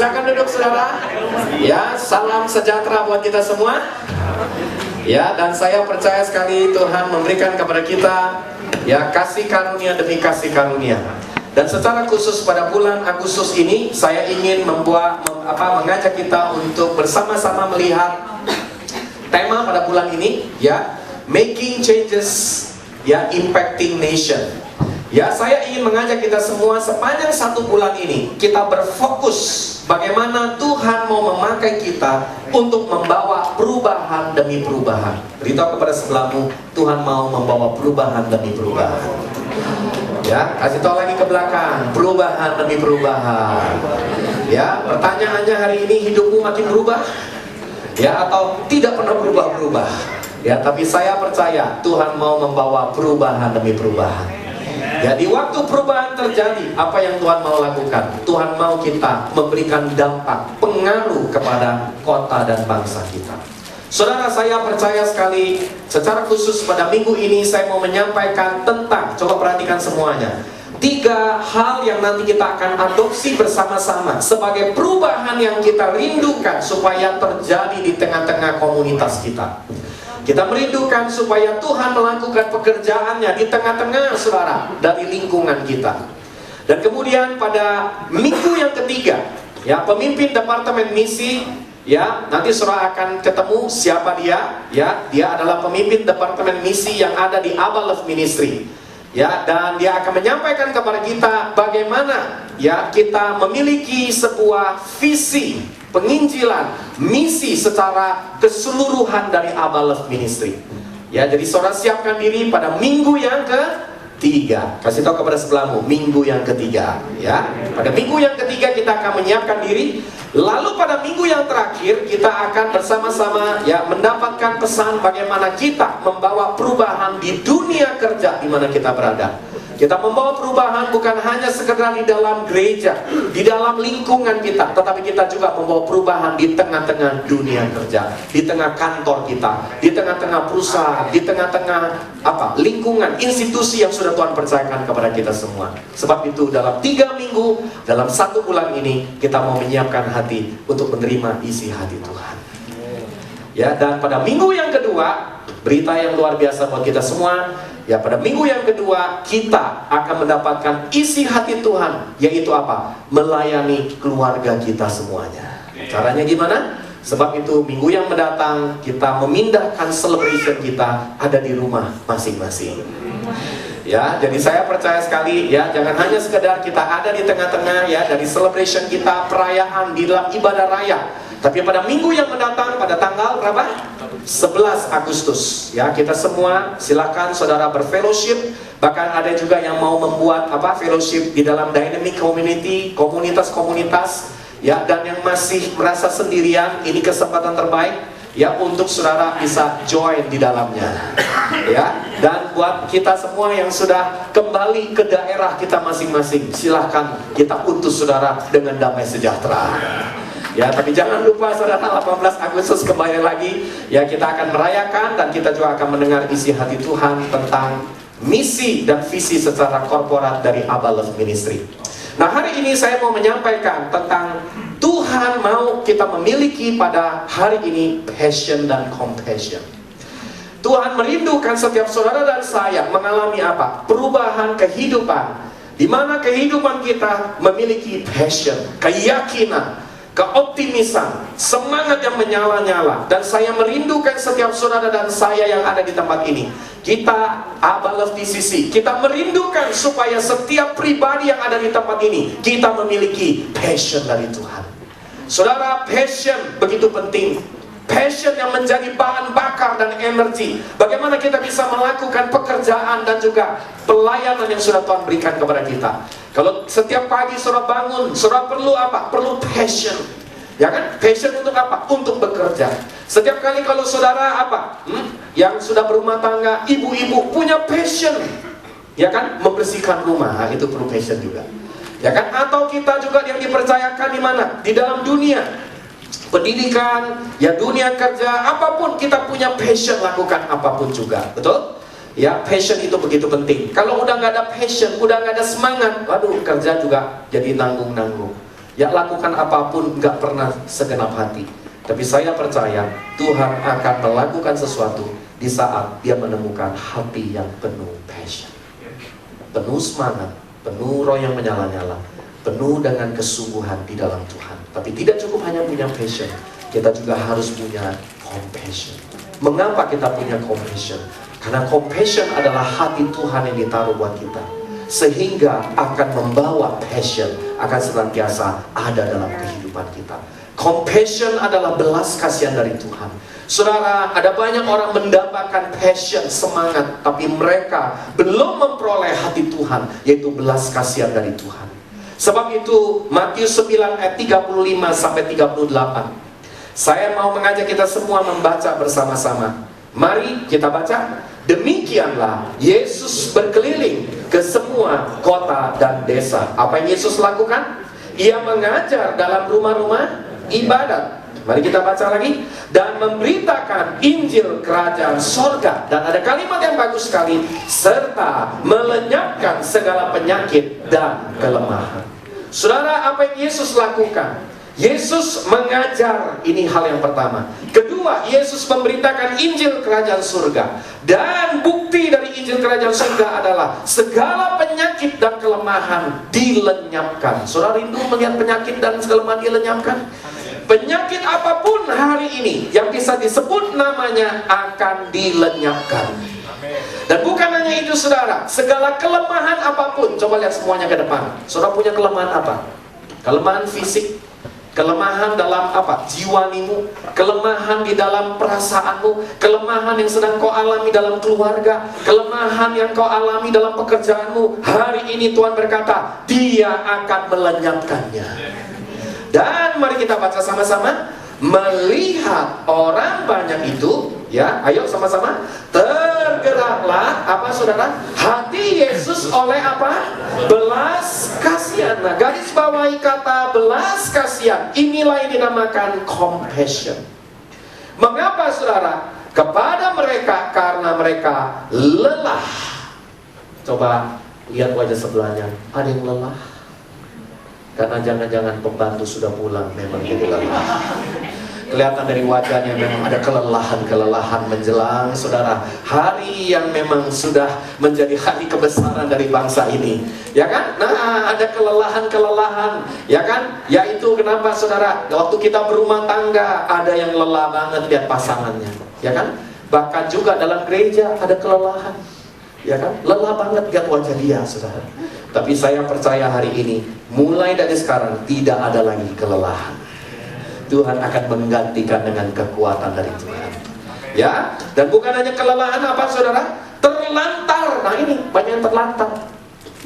silakan duduk saudara. Ya, salam sejahtera buat kita semua. Ya, dan saya percaya sekali Tuhan memberikan kepada kita ya kasih karunia demi kasih karunia. Dan secara khusus pada bulan Agustus ini saya ingin mengajak kita untuk bersama-sama melihat tema pada bulan ini ya, making changes ya, impacting nation. Ya, saya ingin mengajak kita semua sepanjang 1 bulan ini kita berfokus bagaimana Tuhan mau memakai kita untuk membawa perubahan demi perubahan. Beritahu kepada sebelahmu, Tuhan mau membawa perubahan demi perubahan. Ya, kasih tahu lagi ke belakang, perubahan demi perubahan. Ya, pertanyaannya hari ini, hidupmu makin berubah? Ya, atau tidak pernah berubah-berubah? Ya, tapi saya percaya Tuhan mau membawa perubahan demi perubahan. Ya, di waktu perubahan terjadi, apa yang Tuhan mau lakukan? Tuhan mau kita memberikan dampak, pengaruh kepada kota dan bangsa kita. Saudara, saya percaya sekali, secara khusus pada minggu ini saya mau menyampaikan tentang, coba perhatikan semuanya, 3 hal yang nanti kita akan adopsi bersama-sama sebagai perubahan yang kita rindukan supaya terjadi di tengah-tengah komunitas kita. Kita merindukan supaya Tuhan melakukan pekerjaannya di tengah-tengah saudara dari lingkungan kita. Dan kemudian pada minggu yang ketiga, ya, pemimpin departemen misi, ya, nanti saudara akan ketemu siapa dia, ya, dia adalah pemimpin departemen misi yang ada di Abba Love Ministry. Ya, dan dia akan menyampaikan kepada kita bagaimana ya kita memiliki sebuah visi penginjilan, misi secara keseluruhan dari Abba Love Ministry. Ya, jadi saudara siapkan diri pada minggu yang ketiga. Kasih tahu kepada sebelahmu, minggu yang ketiga. Ya, pada minggu yang ketiga kita akan menyiapkan diri. Lalu pada minggu yang terakhir kita akan bersama-sama ya mendapatkan pesan bagaimana kita membawa perubahan di dunia kerja di mana kita berada. Kita membawa perubahan bukan hanya sekedar di dalam gereja, di dalam lingkungan kita, tetapi kita juga membawa perubahan di tengah-tengah dunia kerja, di tengah kantor kita, di tengah-tengah perusahaan, di tengah-tengah lingkungan, institusi yang sudah Tuhan percayakan kepada kita semua. Sebab itu dalam 3 minggu, dalam 1 bulan ini kita mau menyiapkan hati untuk menerima isi hati Tuhan. Ya, dan pada minggu yang kedua, berita yang luar biasa buat kita semua. Ya, pada minggu yang kedua kita akan mendapatkan isi hati Tuhan, yaitu apa? Melayani keluarga kita semuanya. Caranya gimana? Sebab itu minggu yang mendatang kita memindahkan celebration kita ada di rumah masing-masing. Ya, jadi saya percaya sekali ya, jangan hanya sekedar kita ada di tengah-tengah ya dari celebration kita, perayaan di dalam ibadah raya. Tapi pada minggu yang mendatang pada tanggal berapa? 11 Agustus ya, kita semua silakan saudara berfellowship. Bahkan ada juga yang mau membuat fellowship di dalam dynamic community, komunitas-komunitas ya, dan yang masih merasa sendirian, ini kesempatan terbaik ya untuk saudara bisa join di dalamnya ya. Dan buat kita semua yang sudah kembali ke daerah kita masing-masing, silahkan kita utus saudara dengan damai sejahtera. Ya, tapi jangan lupa saudara, 18 Agustus kembali lagi ya, kita akan merayakan dan kita juga akan mendengar isi hati Tuhan tentang misi dan visi secara korporat dari Abba Love Ministry. Nah, hari ini saya mau menyampaikan tentang Tuhan mau kita memiliki pada hari ini passion dan compassion. Tuhan merindukan setiap saudara dan saya mengalami perubahan kehidupan, di mana kehidupan kita memiliki passion, keyakinan, keoptimisan, semangat yang menyala-nyala. Dan saya merindukan setiap saudara dan saya yang ada di tempat ini, kita Abba Love DCC, kita merindukan supaya setiap pribadi yang ada di tempat ini kita memiliki passion dari Tuhan. Saudara, passion begitu penting. Passion yang menjadi bahan bakar dan energi. Bagaimana kita bisa melakukan pekerjaan dan juga pelayanan yang sudah Tuhan berikan kepada kita. Kalau setiap pagi saudara bangun, saudara perlu perlu passion. Ya kan? Passion untuk untuk bekerja. Setiap kali kalau saudara yang sudah berumah tangga, ibu-ibu punya passion, ya kan? Membersihkan rumah, itu perlu passion juga. Ya kan? Atau kita juga yang dipercayakan di mana? Di dalam dunia pendidikan, ya dunia kerja, apapun kita punya passion, lakukan apapun juga. Betul? Ya, passion itu begitu penting. Kalau udah nggak ada passion, udah nggak ada semangat, waduh, kerja juga jadi nanggung-nanggung. Ya, lakukan apapun nggak pernah segenap hati. Tapi saya percaya Tuhan akan melakukan sesuatu di saat dia menemukan hati yang penuh passion, penuh semangat, penuh roh yang menyala-nyala, penuh dengan kesungguhan di dalam Tuhan. Tapi tidak cukup hanya punya passion, kita juga harus punya compassion. Mengapa kita punya compassion? Karena compassion adalah hati Tuhan yang ditaruh buat kita, sehingga akan membawa passion, akan senantiasa ada dalam kehidupan kita. Compassion adalah belas kasihan dari Tuhan. Saudara, ada banyak orang mendapatkan passion, semangat, tapi mereka belum memperoleh hati Tuhan, yaitu belas kasihan dari Tuhan. Sebab itu Matius 9 ayat 35 sampai 38. Saya mau mengajak kita semua membaca bersama-sama. Mari kita baca. Demikianlah Yesus berkeliling ke semua kota dan desa. Apa yang Yesus lakukan? Ia mengajar dalam rumah-rumah ibadat. Mari kita baca lagi. Dan memberitakan Injil kerajaan sorga. Dan ada kalimat yang bagus sekali. Serta melenyapkan segala penyakit dan kelemahan. Saudara, apa yang Yesus lakukan? Yesus mengajar, ini hal yang pertama. Kedua, Yesus memberitakan Injil kerajaan surga. Dan bukti dari Injil kerajaan surga adalah segala penyakit dan kelemahan dilenyapkan. Saudara rindu melihat penyakit dan kelemahan dilenyapkan? Penyakit apapun hari ini yang bisa disebut namanya akan dilenyapkan. Dan bukan hanya itu saudara, segala kelemahan apapun. Coba lihat semuanya ke depan. Saudara punya kelemahan apa? Kelemahan fisik, kelemahan dalam apa? Jiwanimu, kelemahan di dalam perasaanmu, kelemahan yang sedang kau alami dalam keluarga, kelemahan yang kau alami dalam pekerjaanmu. Hari ini Tuhan berkata, Dia akan melenyapkannya. Dan mari kita baca sama-sama. Melihat orang banyak itu, ya, ayo sama-sama. Tergeraklah apa saudara? Hati Yesus oleh apa? Belas kasihan. Nah, garis bawahi kata belas kasihan. Inilah yang dinamakan compassion. Mengapa saudara? Kepada mereka karena mereka lelah. Coba lihat wajah sebelahnya. Ada yang lelah? Karena jangan-jangan pembantu sudah pulang, memang jadi lelah. Kelihatan dari wajahnya memang ada kelelahan menjelang saudara hari yang memang sudah menjadi hari kebesaran dari bangsa ini, ya kan? Nah, ada kelelahan, ya kan? Yaitu kenapa saudara? Waktu kita berumah tangga ada yang lelah banget lihat pasangannya, ya kan? Bahkan juga dalam gereja ada kelelahan, ya kan? Lelah banget lihat wajah dia, saudara. Tapi saya percaya hari ini, mulai dari sekarang tidak ada lagi kelelahan. Tuhan akan menggantikan dengan kekuatan dari Tuhan. Ya, dan bukan hanya kelelahan apa saudara? Terlantar. Nah ini banyak yang terlantar.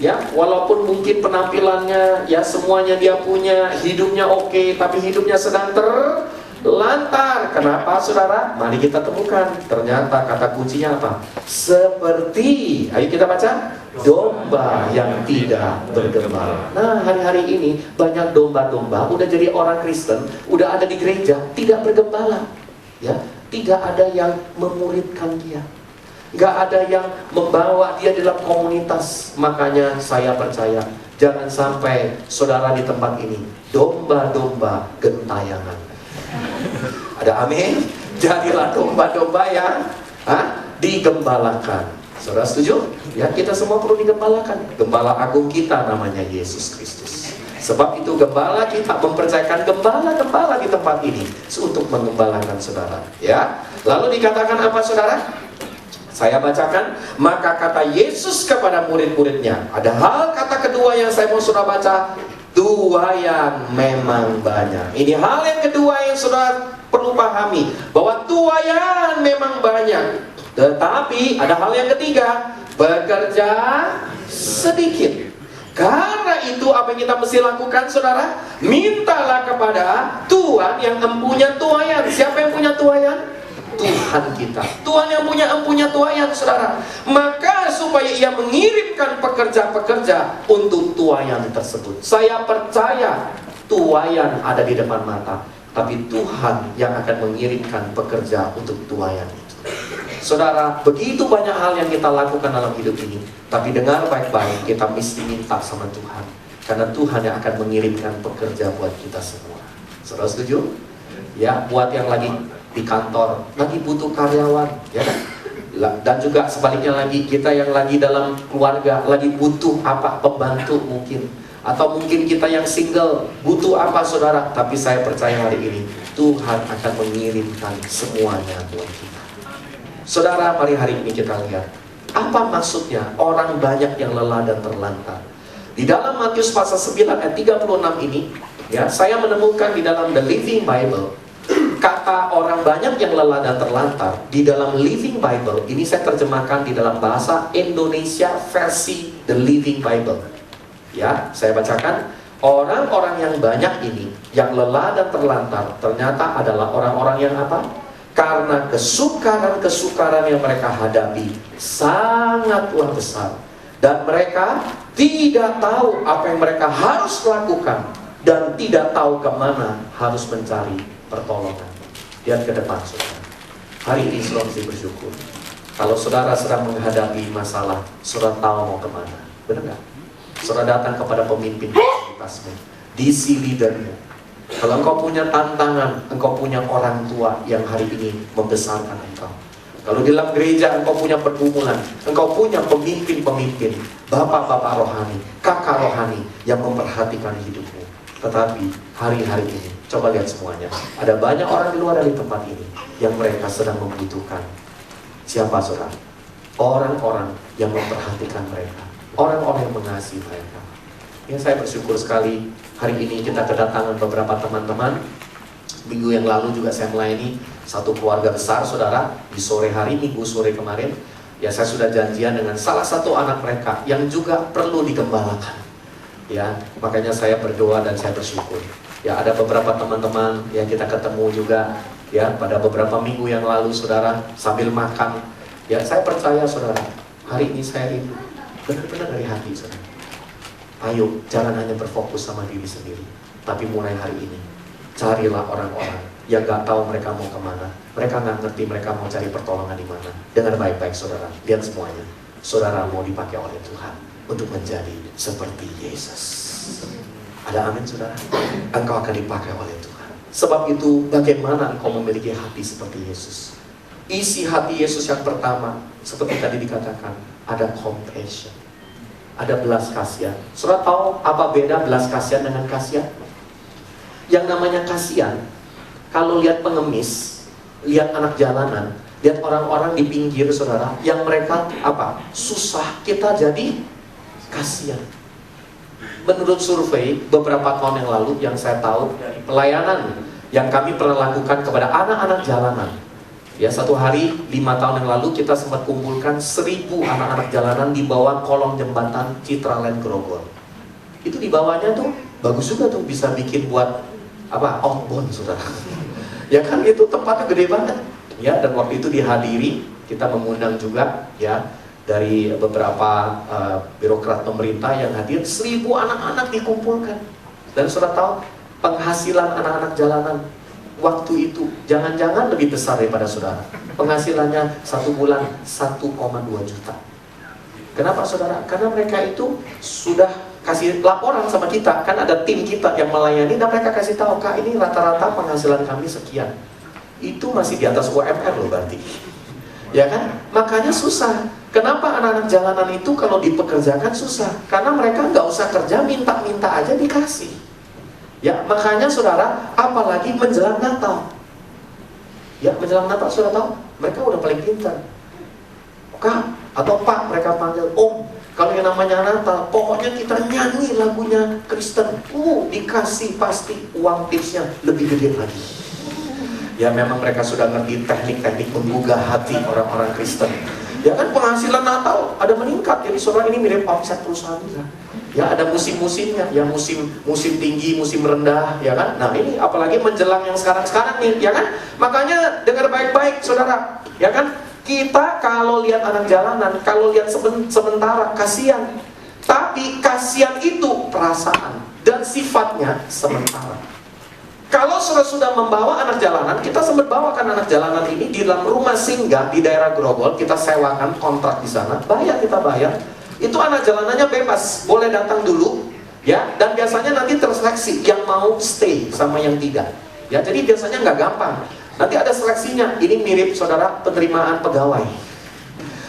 Ya, walaupun mungkin penampilannya ya semuanya dia punya, hidupnya oke, tapi hidupnya sedang terlantar. Kenapa saudara? Mari kita temukan. Ternyata kata kuncinya apa? Seperti, ayo kita baca, domba yang tidak bergembala. Nah, hari-hari ini banyak domba-domba udah jadi orang Kristen, udah ada di gereja, tidak bergembala. Ya, tidak ada yang memuridkan dia. Nggak ada yang membawa dia dalam komunitas. Makanya saya percaya, jangan sampai saudara di tempat ini domba-domba gentayangan. Ada amin? Jadilah domba-domba yang digembalakan. Saudara setuju? Ya, kita semua perlu digembalakan. Gembala agung kita namanya Yesus Kristus. Sebab itu gembala kita mempercayakan gembala-gembala di tempat ini untuk mengembalakan saudara. Ya. Lalu dikatakan apa saudara? Saya bacakan. Maka kata Yesus kepada murid-muridnya. Ada hal kata kedua yang saya mau saudara baca. Tuayan memang banyak. Ini hal yang kedua yang saudara perlu pahami. Bahwa tuayan memang banyak. Tetapi ada hal yang ketiga, bekerja sedikit. Karena itu apa yang kita mesti lakukan saudara? Mintalah kepada Tuhan yang empunya tuayan. Siapa yang punya tuayan? Tuhan kita. Tuhan yang empunya tuayan saudara. Maka supaya ia mengirimkan pekerja-pekerja untuk tuayan tersebut. Saya percaya tuayan ada di depan mata, tapi Tuhan yang akan mengirimkan pekerja untuk tuayan itu. Saudara, begitu banyak hal yang kita lakukan dalam hidup ini. Tapi dengar baik-baik, kita mesti minta sama Tuhan. Karena Tuhan yang akan mengirimkan pekerja buat kita semua. Saudara setuju? Ya, buat yang lagi di kantor, lagi butuh karyawan, ya kan? Dan juga sebaliknya lagi, kita yang lagi dalam keluarga, lagi butuh apa? Pembantu mungkin. Atau mungkin kita yang single, butuh apa saudara? Tapi saya percaya hari ini, Tuhan akan mengirimkan semuanya buat kita. Saudara, mari hari ini kita lihat, apa maksudnya orang banyak yang lelah dan terlantar. Di dalam Matius pasal 9 ayat 36 ini, ya, saya menemukan di dalam The Living Bible, kata orang banyak yang lelah dan terlantar. Di dalam Living Bible, ini saya terjemahkan di dalam bahasa Indonesia versi The Living Bible. Ya, saya bacakan. Orang-orang yang banyak ini, yang lelah dan terlantar, ternyata adalah orang-orang yang apa? Karena kesukaran-kesukaran yang mereka hadapi sangatlah besar. Dan mereka tidak tahu apa yang mereka harus lakukan. Dan tidak tahu kemana harus mencari pertolongan. Lihat ke depan, saudara. Hari ini saudara mesti bersyukur. Kalau saudara sedang menghadapi masalah, saudara tahu mau kemana. Benar nggak? Saudara datang kepada pemimpin komunitasmu, DC leadermu. Kalau engkau punya tantangan, engkau punya orang tua yang hari ini membesarkan engkau. Kalau di dalam gereja engkau punya pergumulan, engkau punya pemimpin-pemimpin, bapak-bapak rohani, kakak rohani yang memperhatikan hidupmu. Tetapi hari-hari ini, coba lihat semuanya, ada banyak orang di luar dari tempat ini yang mereka sedang membutuhkan. Siapa saudara? Orang-orang yang memperhatikan mereka, orang-orang yang mengasihi mereka. Yang saya bersyukur sekali, hari ini kita kedatangan beberapa teman-teman. Minggu yang lalu juga saya melayani satu keluarga besar, saudara. Di sore hari, minggu sore kemarin, ya saya sudah janjian dengan salah satu anak mereka yang juga perlu digembalakan. Ya, makanya saya berdoa dan saya bersyukur. Ya, ada beberapa teman-teman yang kita ketemu juga, ya, pada beberapa minggu yang lalu, saudara, sambil makan. Ya, saya percaya, saudara, hari ini saya rindu, benar-benar dari hati, saudara. Ayo, jangan hanya berfokus sama diri sendiri, tapi mulai hari ini, carilah orang-orang yang gak tahu mereka mau kemana. Mereka gak ngerti mereka mau cari pertolongan di mana. Dengar baik-baik, saudara, lihat semuanya. Saudara mau dipakai oleh Tuhan untuk menjadi seperti Yesus. Ada amin, saudara? Engkau akan dipakai oleh Tuhan. Sebab itu, bagaimana engkau memiliki hati seperti Yesus? Isi hati Yesus yang pertama, seperti tadi dikatakan, ada compassion, ada belas kasihan. Saudara tahu apa beda belas kasihan dengan kasihan? Yang namanya kasihan, kalau lihat pengemis, lihat anak jalanan, lihat orang-orang di pinggir, saudara, yang mereka apa? Susah, kita jadi kasihan. Menurut survei beberapa tahun yang lalu yang saya tahu dari pelayanan yang kami pernah lakukan kepada anak-anak jalanan, ya, satu hari 5 tahun yang lalu kita sempat kumpulkan 1000 anak-anak jalanan di bawah kolong jembatan Citraland Grogol. Itu di bawahnya tuh bagus juga tuh, bisa bikin buat apa, outbound, saudara. Ya kan, itu tempatnya gede banget. Ya, dan waktu itu dihadiri, kita mengundang juga, ya, dari beberapa birokrat pemerintah yang hadir. 1000 anak-anak dikumpulkan. Dan saudara tahu penghasilan anak-anak jalanan waktu itu jangan-jangan lebih besar daripada saudara. Penghasilannya 1 bulan 1,2 juta. Kenapa, saudara? Karena mereka itu sudah kasih laporan sama kita. Kan ada tim kita yang melayani, dan mereka kasih tahu, Kak, ini rata-rata penghasilan kami sekian. Itu masih di atas UMR loh berarti. Ya kan? Makanya susah. Kenapa anak-anak jalanan itu kalau dipekerjakan susah? Karena mereka nggak usah kerja, minta-minta aja dikasih. Ya, makanya saudara, apalagi menjelang Natal. Ya, menjelang Natal, saudara tahu, mereka udah paling pintar. Kak, atau Pak, mereka panggil Om. Kalau yang namanya Natal, pokoknya kita nyanyi lagunya Kristen. Dikasih pasti uang tipsnya lebih gede lagi. Ya, memang mereka sudah ngerti teknik-teknik menggugah hati orang-orang Kristen. Ya kan, penghasilan Natal ada meningkat. Jadi saudara, ini mirip omset perusahaan kita. Ya, ada musim-musimnya, ya, musim tinggi, musim rendah, ya kan? Nah, ini apalagi menjelang yang sekarang-sekarang nih, ya kan? Makanya dengar baik-baik, saudara, ya kan? Kita kalau lihat anak jalanan, kalau lihat sementara, kasihan. Tapi kasihan itu perasaan dan sifatnya sementara. Kalau sudah membawa anak jalanan, kita sempat bawakan anak jalanan ini di dalam rumah singgah di daerah Grogol, kita sewakan kontrak di sana, kita bayar. Itu anak jalanannya bebas, boleh datang dulu. Ya, dan biasanya nanti terseleksi yang mau stay sama yang tidak. Ya, jadi biasanya nggak gampang. Nanti ada seleksinya. Ini mirip saudara penerimaan pegawai.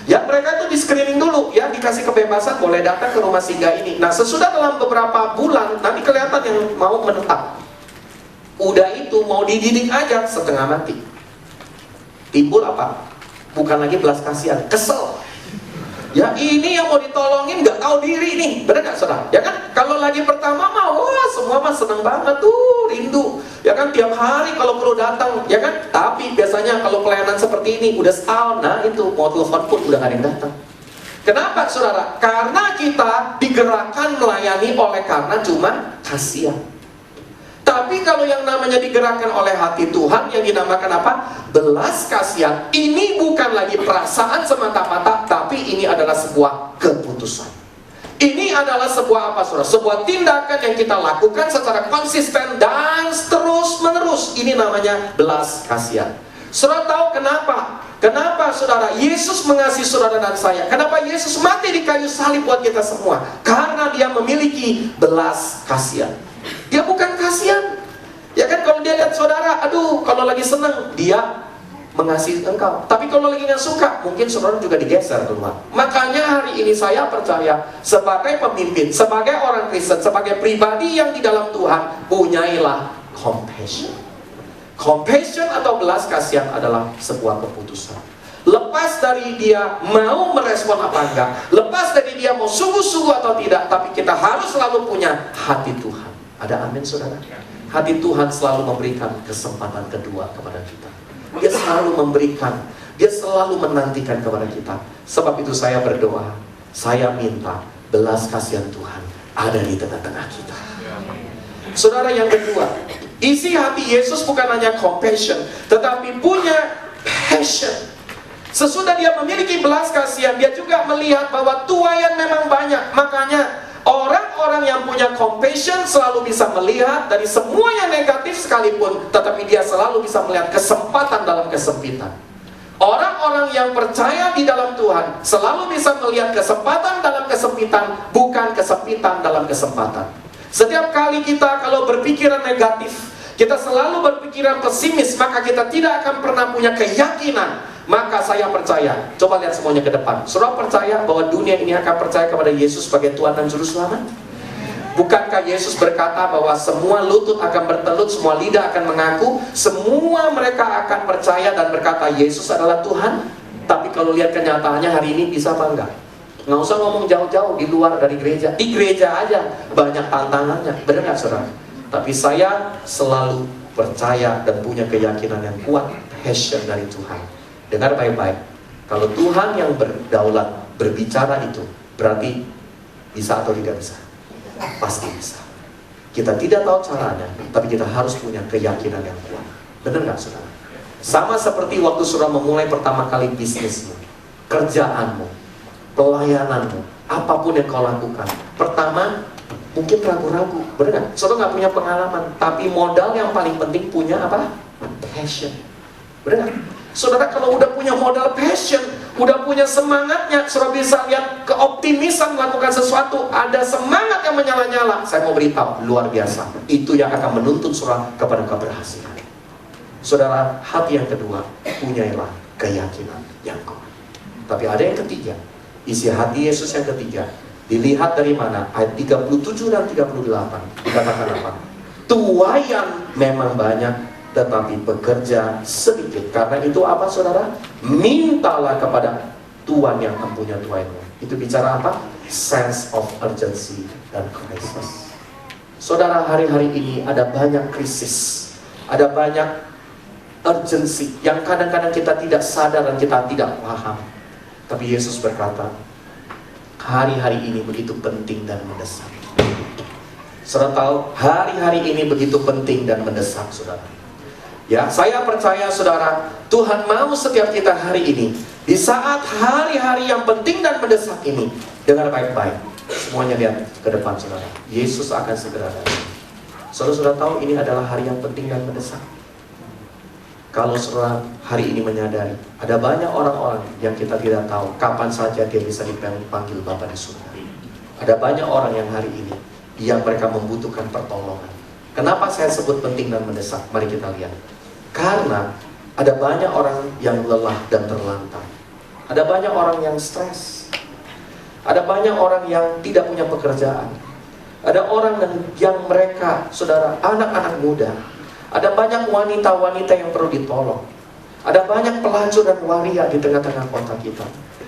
Ya, mereka itu di screening dulu, ya, dikasih kebebasan boleh datang ke rumah singgah ini. Nah, sesudah dalam beberapa bulan nanti kelihatan yang mau menetap. Udah itu mau dididik aja setengah mati. Timbul apa? Bukan lagi belas kasihan, kesel. Ya, ini yang mau ditolongin nggak tahu diri nih, benar nggak saudara? Ya kan, kalau lagi pertama mah, wah semua mah seneng banget tuh, rindu. Ya kan, tiap hari kalau perlu datang, ya kan. Tapi biasanya kalau pelayanan seperti ini udah setahun, nah itu mau telepon pun udah nggak ada yang datang. Kenapa saudara? Karena kita digerakkan melayani oleh karena cuma kasihan. Tapi kalau yang namanya digerakkan oleh hati Tuhan, yang dinamakan apa? Belas kasihan. Ini bukan lagi perasaan semata-mata, tapi ini adalah sebuah keputusan. Ini adalah sebuah apa, saudara? Sebuah tindakan yang kita lakukan secara konsisten dan terus-menerus. Ini namanya belas kasihan. Saudara tahu kenapa? Kenapa saudara Yesus mengasihi saudara dan saya? Kenapa Yesus mati di kayu salib buat kita semua? Karena dia memiliki belas kasihan. Dia bukan kasihan. Ya kan, kalau dia lihat saudara, aduh, kalau lagi senang, dia mengasihi engkau. Tapi kalau lagi nggak suka, mungkin saudara juga digeser keluar. Makanya hari ini saya percaya, sebagai pemimpin, sebagai orang Kristen, sebagai pribadi yang di dalam Tuhan, punyailah compassion. Compassion atau belas kasihan adalah sebuah keputusan. Lepas dari dia mau merespon apa enggak, lepas dari dia mau sungguh-sungguh atau tidak, tapi kita harus selalu punya hati Tuhan. Ada amin saudara? Hati Tuhan selalu memberikan kesempatan kedua kepada kita. Dia selalu memberikan, dia selalu menantikan kepada kita. Sebab itu saya berdoa, saya minta belas kasihan Tuhan ada di tengah-tengah kita. Saudara, yang kedua, isi hati Yesus bukan hanya compassion, tetapi punya passion. Sesudah dia memiliki belas kasihan, dia juga melihat bahwa tuaian memang banyak. Makanya orang-orang yang punya compassion selalu bisa melihat dari semua yang negatif sekalipun, tetapi dia selalu bisa melihat kesempatan dalam kesempitan. Orang-orang yang percaya di dalam Tuhan selalu bisa melihat kesempatan dalam kesempitan, bukan kesempitan dalam kesempatan. Setiap kali kita kalau berpikiran negatif, kita selalu berpikiran pesimis, maka kita tidak akan pernah punya keyakinan. Maka saya percaya, coba lihat semuanya ke depan. Saudara percaya bahwa dunia ini akan percaya kepada Yesus sebagai Tuhan dan Juru Selamat? Bukankah Yesus berkata bahwa semua lutut akan bertelut, semua lidah akan mengaku, semua mereka akan percaya dan berkata Yesus adalah Tuhan? Tapi kalau lihat kenyataannya hari ini bisa apa enggak? Nggak usah ngomong jauh-jauh di luar dari gereja. Di gereja aja banyak tantangannya, benar nggak saudara? Tapi saya selalu percaya dan punya keyakinan yang kuat, passion dari Tuhan. Dengar baik-baik, kalau Tuhan yang berdaulat berbicara itu, berarti bisa atau tidak bisa? Pasti bisa. Kita tidak tahu caranya, tapi kita harus punya keyakinan yang kuat. Benar nggak saudara? Sama seperti waktu saudara memulai pertama kali bisnismu, kerjaanmu, pelayananmu, apapun yang kau lakukan. Pertama, mungkin ragu-ragu, benar nggak? Saudara nggak punya pengalaman, tapi modal yang paling penting punya apa? Passion. Benar nggak? Saudara kalau udah punya modal passion, udah punya semangatnya, saudara bisa lihat keoptimisan melakukan sesuatu, ada semangat yang menyala-nyala. Saya mau beritahu, luar biasa. Itu yang akan menuntun saudara kepada keberhasilan. Saudara, hati yang kedua, punyailah keyakinan yang kuat. Tapi ada yang ketiga, isi hati Yesus yang ketiga, dilihat dari mana? Ayat 37 dan 38 dikatakan apa? Tuaian memang banyak, tetapi bekerja sedikit. Karena itu apa saudara? Mintalah kepada Tuhan yang mempunyai tuaianmu. Itu bicara apa? Sense of urgency dan crisis. Saudara, hari-hari ini ada banyak krisis, ada banyak urgency yang kadang-kadang kita tidak sadar dan kita tidak paham. Tapi Yesus berkata, hari-hari ini begitu penting dan mendesak. Saudara tahu, hari-hari ini begitu penting dan mendesak saudara. Ya, saya percaya saudara, Tuhan mau setiap kita hari ini, di saat hari-hari yang penting dan mendesak ini, dengar baik-baik, semuanya lihat ke depan saudara, Yesus akan segera datang. Saudara tahu ini adalah hari yang penting dan mendesak. Kalau saudara hari ini menyadari, ada banyak orang-orang yang kita tidak tahu kapan saja dia bisa dipanggil Bapa di surga. Ada banyak orang yang hari ini yang mereka membutuhkan pertolongan. Kenapa saya sebut penting dan mendesak? Mari kita lihat. Karena ada banyak orang yang lelah dan terlantar. Ada banyak orang yang stres. Ada banyak orang yang tidak punya pekerjaan. Ada orang yang mereka, saudara, anak-anak muda. Ada banyak wanita-wanita yang perlu ditolong. Ada banyak pelacur dan waria di tengah-tengah kota kita.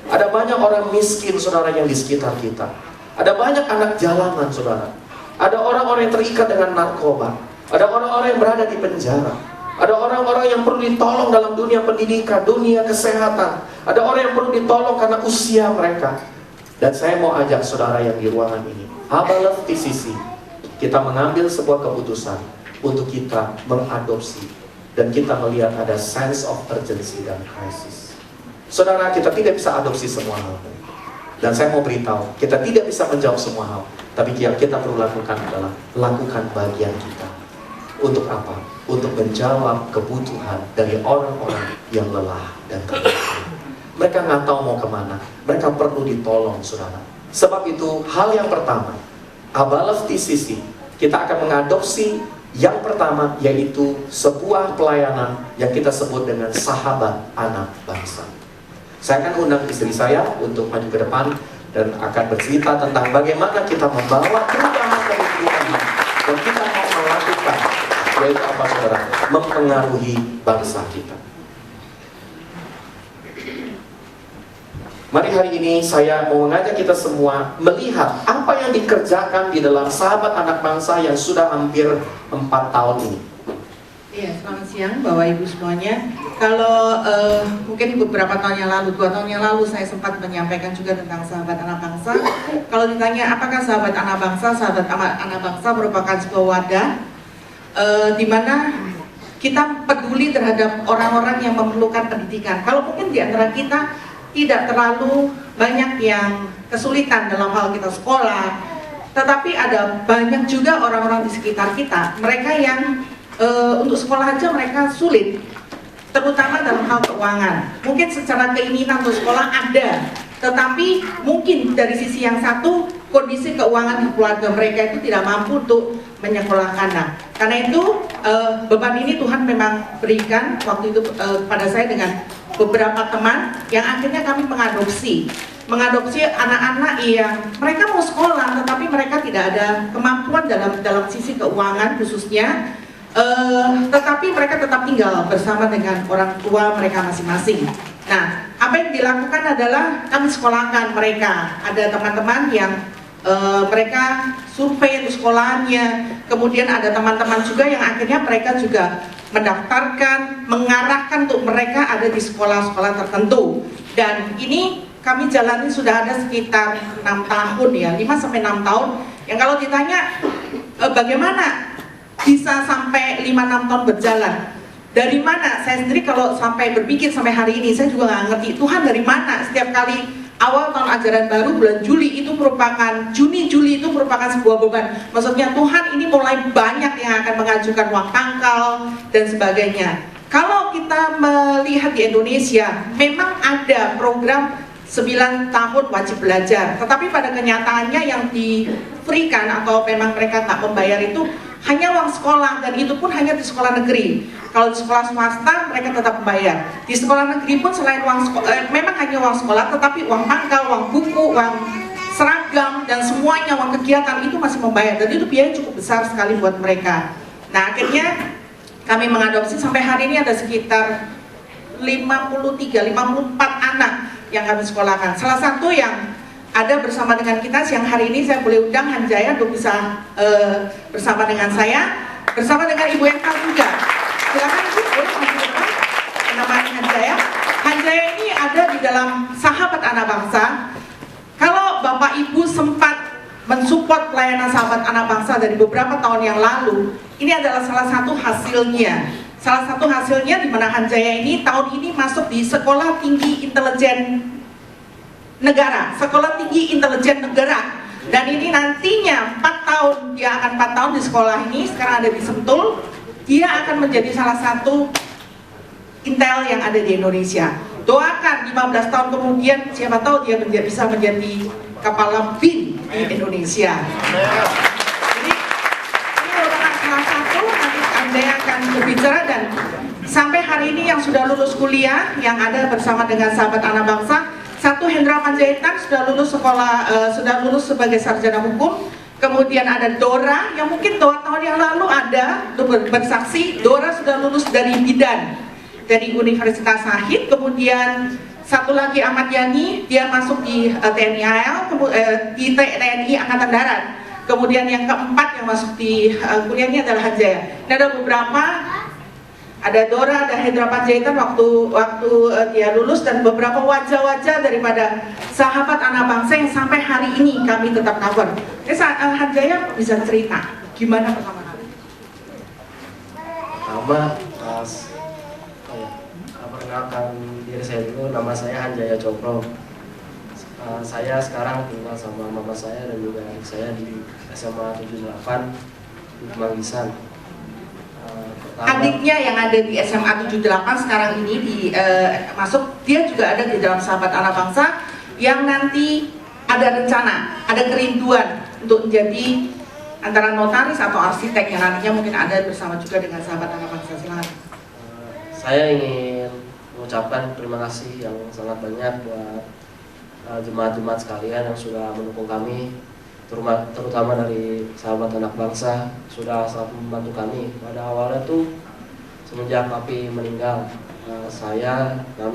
Ada banyak orang miskin, saudara, yang di sekitar kita. Ada banyak anak jalanan, saudara. Ada orang-orang yang terikat dengan narkoba. Ada orang-orang yang berada di penjara. Ada orang-orang yang perlu ditolong dalam dunia pendidikan, dunia kesehatan. Ada orang yang perlu ditolong karena usia mereka. Dan saya mau ajak saudara yang di ruangan ini, Abalef TCC, kita mengambil sebuah keputusan untuk kita mengadopsi. Dan kita melihat ada sense of urgency dan crisis. Saudara, kita tidak bisa adopsi semua hal. Dan saya mau beritahu, kita tidak bisa menjawab semua hal. Tapi yang kita perlu lakukan adalah lakukan bagian kita. Untuk apa? Untuk menjawab kebutuhan dari orang-orang yang lelah dan terluka. Mereka nggak tahu mau kemana. Mereka perlu ditolong, saudara. Sebab itu, hal yang pertama, Abalef TCC, kita akan mengadopsi yang pertama, yaitu sebuah pelayanan yang kita sebut dengan sahabat anak bangsa. Saya akan undang istri saya untuk maju ke depan dan akan bercerita tentang bagaimana kita membawa perubahan dari perubahan dan kita mau melakukan, yaitu apa, saudara? Mempengaruhi bangsa kita. Mari hari ini saya mau mengajak kita semua melihat apa yang dikerjakan di dalam sahabat anak bangsa yang sudah hampir 4 tahun ini. Iya, selamat siang Bapak Ibu semuanya. Kalau mungkin beberapa tahun yang lalu, 2 tahun yang lalu saya sempat menyampaikan juga tentang sahabat anak bangsa. Kalau ditanya apakah sahabat anak bangsa merupakan sebuah wadah di mana kita peduli terhadap orang-orang yang memerlukan pendidikan. Kalau mungkin di antara kita tidak terlalu banyak yang kesulitan dalam hal kita sekolah, tetapi ada banyak juga orang-orang di sekitar kita, mereka yang untuk sekolah aja mereka sulit, terutama dalam hal keuangan. Mungkin secara keinginan untuk sekolah ada, tetapi mungkin dari sisi yang satu, kondisi keuangan di keluarga mereka itu tidak mampu untuk menyekolahkan. Nah, karena itu beban ini Tuhan memang berikan waktu itu pada saya dengan beberapa teman yang akhirnya kami mengadopsi anak-anak yang mereka mau sekolah, tetapi mereka tidak ada kemampuan dalam sisi keuangan khususnya. Tetapi mereka tetap tinggal bersama dengan orang tua mereka masing-masing. Nah, apa yang dilakukan adalah kami sekolahkan mereka. Ada teman-teman yang mereka survei untuk sekolahnya. Kemudian ada teman-teman juga yang akhirnya mereka juga mendaftarkan, mengarahkan untuk mereka ada di sekolah-sekolah tertentu. Dan ini kami jalani sudah ada sekitar 6 tahun ya, 5-6 tahun. Yang kalau ditanya bagaimana bisa sampai 5-6 tahun berjalan, dari mana? Saya sendiri kalau sampai berpikir sampai hari ini saya juga nggak ngerti Tuhan dari mana. Setiap kali awal tahun ajaran baru bulan Juli itu merupakan Juni-Juli itu merupakan sebuah beban. Maksudnya Tuhan ini mulai banyak yang akan mengajukan uang pangkal dan sebagainya. Kalau kita melihat di Indonesia memang ada program 9 tahun wajib belajar, tetapi pada kenyataannya yang diberikan atau memang mereka tak membayar itu hanya uang sekolah, dan itu pun hanya di sekolah negeri. Kalau di sekolah swasta mereka tetap membayar. Di sekolah negeri pun selain uang sekolah, memang hanya uang sekolah, tetapi uang pangkal, uang buku, uang seragam, dan semuanya uang kegiatan itu masih membayar, dan itu biaya cukup besar sekali buat mereka. Nah, akhirnya kami mengadopsi sampai hari ini ada sekitar 54 anak yang kami sekolahkan. Salah satu yang ada bersama dengan kita siang hari ini, saya boleh undang Hanjaya untuk bisa bersama dengan saya, bersama dengan Ibu Eka juga. Silakan Ibu, boleh maju depan. Namanya Hanjaya. Hanjaya ini ada di dalam sahabat anak bangsa. Kalau Bapak Ibu sempat mensupport pelayanan sahabat anak bangsa dari beberapa tahun yang lalu, ini adalah salah satu hasilnya. Salah satu hasilnya di mana Hanjaya ini tahun ini masuk di Sekolah Tinggi Intelijen Negara, Sekolah Tinggi Intelijen Negara. Dan ini nantinya 4 tahun, dia akan 4 tahun di sekolah ini, sekarang ada di Sentul. Dia akan menjadi salah satu intel yang ada di Indonesia. Doakan 15 tahun kemudian, siapa tahu dia bisa menjadi kepala BIN di Indonesia. berbicara. Dan sampai hari ini yang sudah lulus kuliah, yang ada bersama dengan sahabat anak bangsa, satu Hendra Panjaitan sudah lulus sekolah, sudah lulus sebagai sarjana hukum. Kemudian ada Dora, yang mungkin 2 tahun yang lalu ada bersaksi. Dora sudah lulus dari bidan dari Universitas Sahid. Kemudian satu lagi Ahmad Yani, dia masuk di TNI AL, di TNI Angkatan Darat. Kemudian yang keempat yang masuk di kuliahnya adalah Hanjaya. Ini ada beberapa, ada Dora, ada Hendra Panjaitan waktu dia lulus, dan beberapa wajah-wajah daripada sahabat anak bangsa yang sampai hari ini kami tetap cover. Hanjaya bisa cerita gimana pertama kali? Perkenalkan diri saya dulu, nama saya Hanjaya Cokro. Saya sekarang tinggal sama mama saya dan juga adik saya di SMA 78 di Kemanggisan. Adiknya yang ada di SMA 78 sekarang ini masuk, dia juga ada di dalam sahabat anak bangsa yang nanti ada rencana, ada kerinduan untuk menjadi antara notaris atau arsitek yang nantinya mungkin ada bersama juga dengan sahabat anak bangsa. Silakan. Saya ingin mengucapkan terima kasih yang sangat banyak buat jemaat-jemaat sekalian yang sudah mendukung kami, terutama dari sahabat anak bangsa, sudah sangat membantu kami. Pada awalnya tuh semenjak papi meninggal,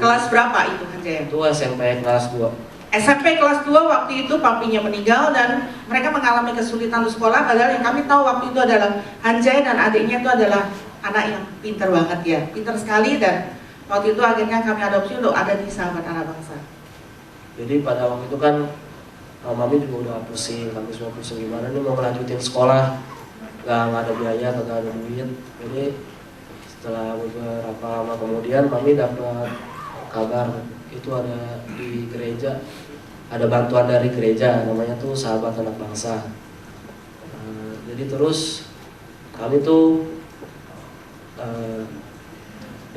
Kelas berapa itu Hanjaya? Itu SMP kelas 2. SMP kelas 2 waktu itu papinya meninggal dan mereka mengalami kesulitan di sekolah, padahal yang kami tahu waktu itu adalah Hanjaya dan adiknya itu adalah anak yang pintar banget ya, pintar sekali, dan waktu itu akhirnya kami adopsi untuk ada di sahabat anak bangsa. Jadi pada waktu itu kan mami juga udah pusing, kami semua pusing gimana nih mau melanjutin sekolah, nggak ada biaya, nggak ada duit. Jadi setelah beberapa lama kemudian mami dapat kabar itu ada di gereja, ada bantuan dari gereja namanya tuh Sahabat Anak Bangsa. Jadi terus kami tuh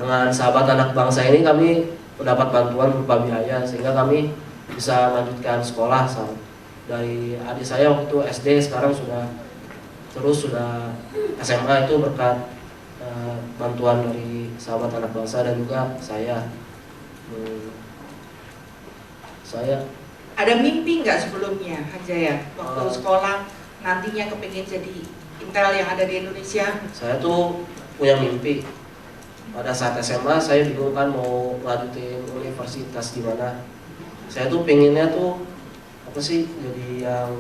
dengan Sahabat Anak Bangsa ini kami mendapat bantuan berupa biaya sehingga kami bisa melanjutkan sekolah. Dari adik saya waktu itu SD, sekarang sudah SMA, itu berkat bantuan dari Sahabat Anak Bangsa dan juga saya. Ada mimpi nggak sebelumnya Hanjaya waktu sekolah nantinya kepingin jadi Intel yang ada di Indonesia? Saya tuh punya mimpi. Pada saat SMA saya bingung kan mau lanjutin universitas di mana. Saya tuh pengennya tuh apa sih, jadi yang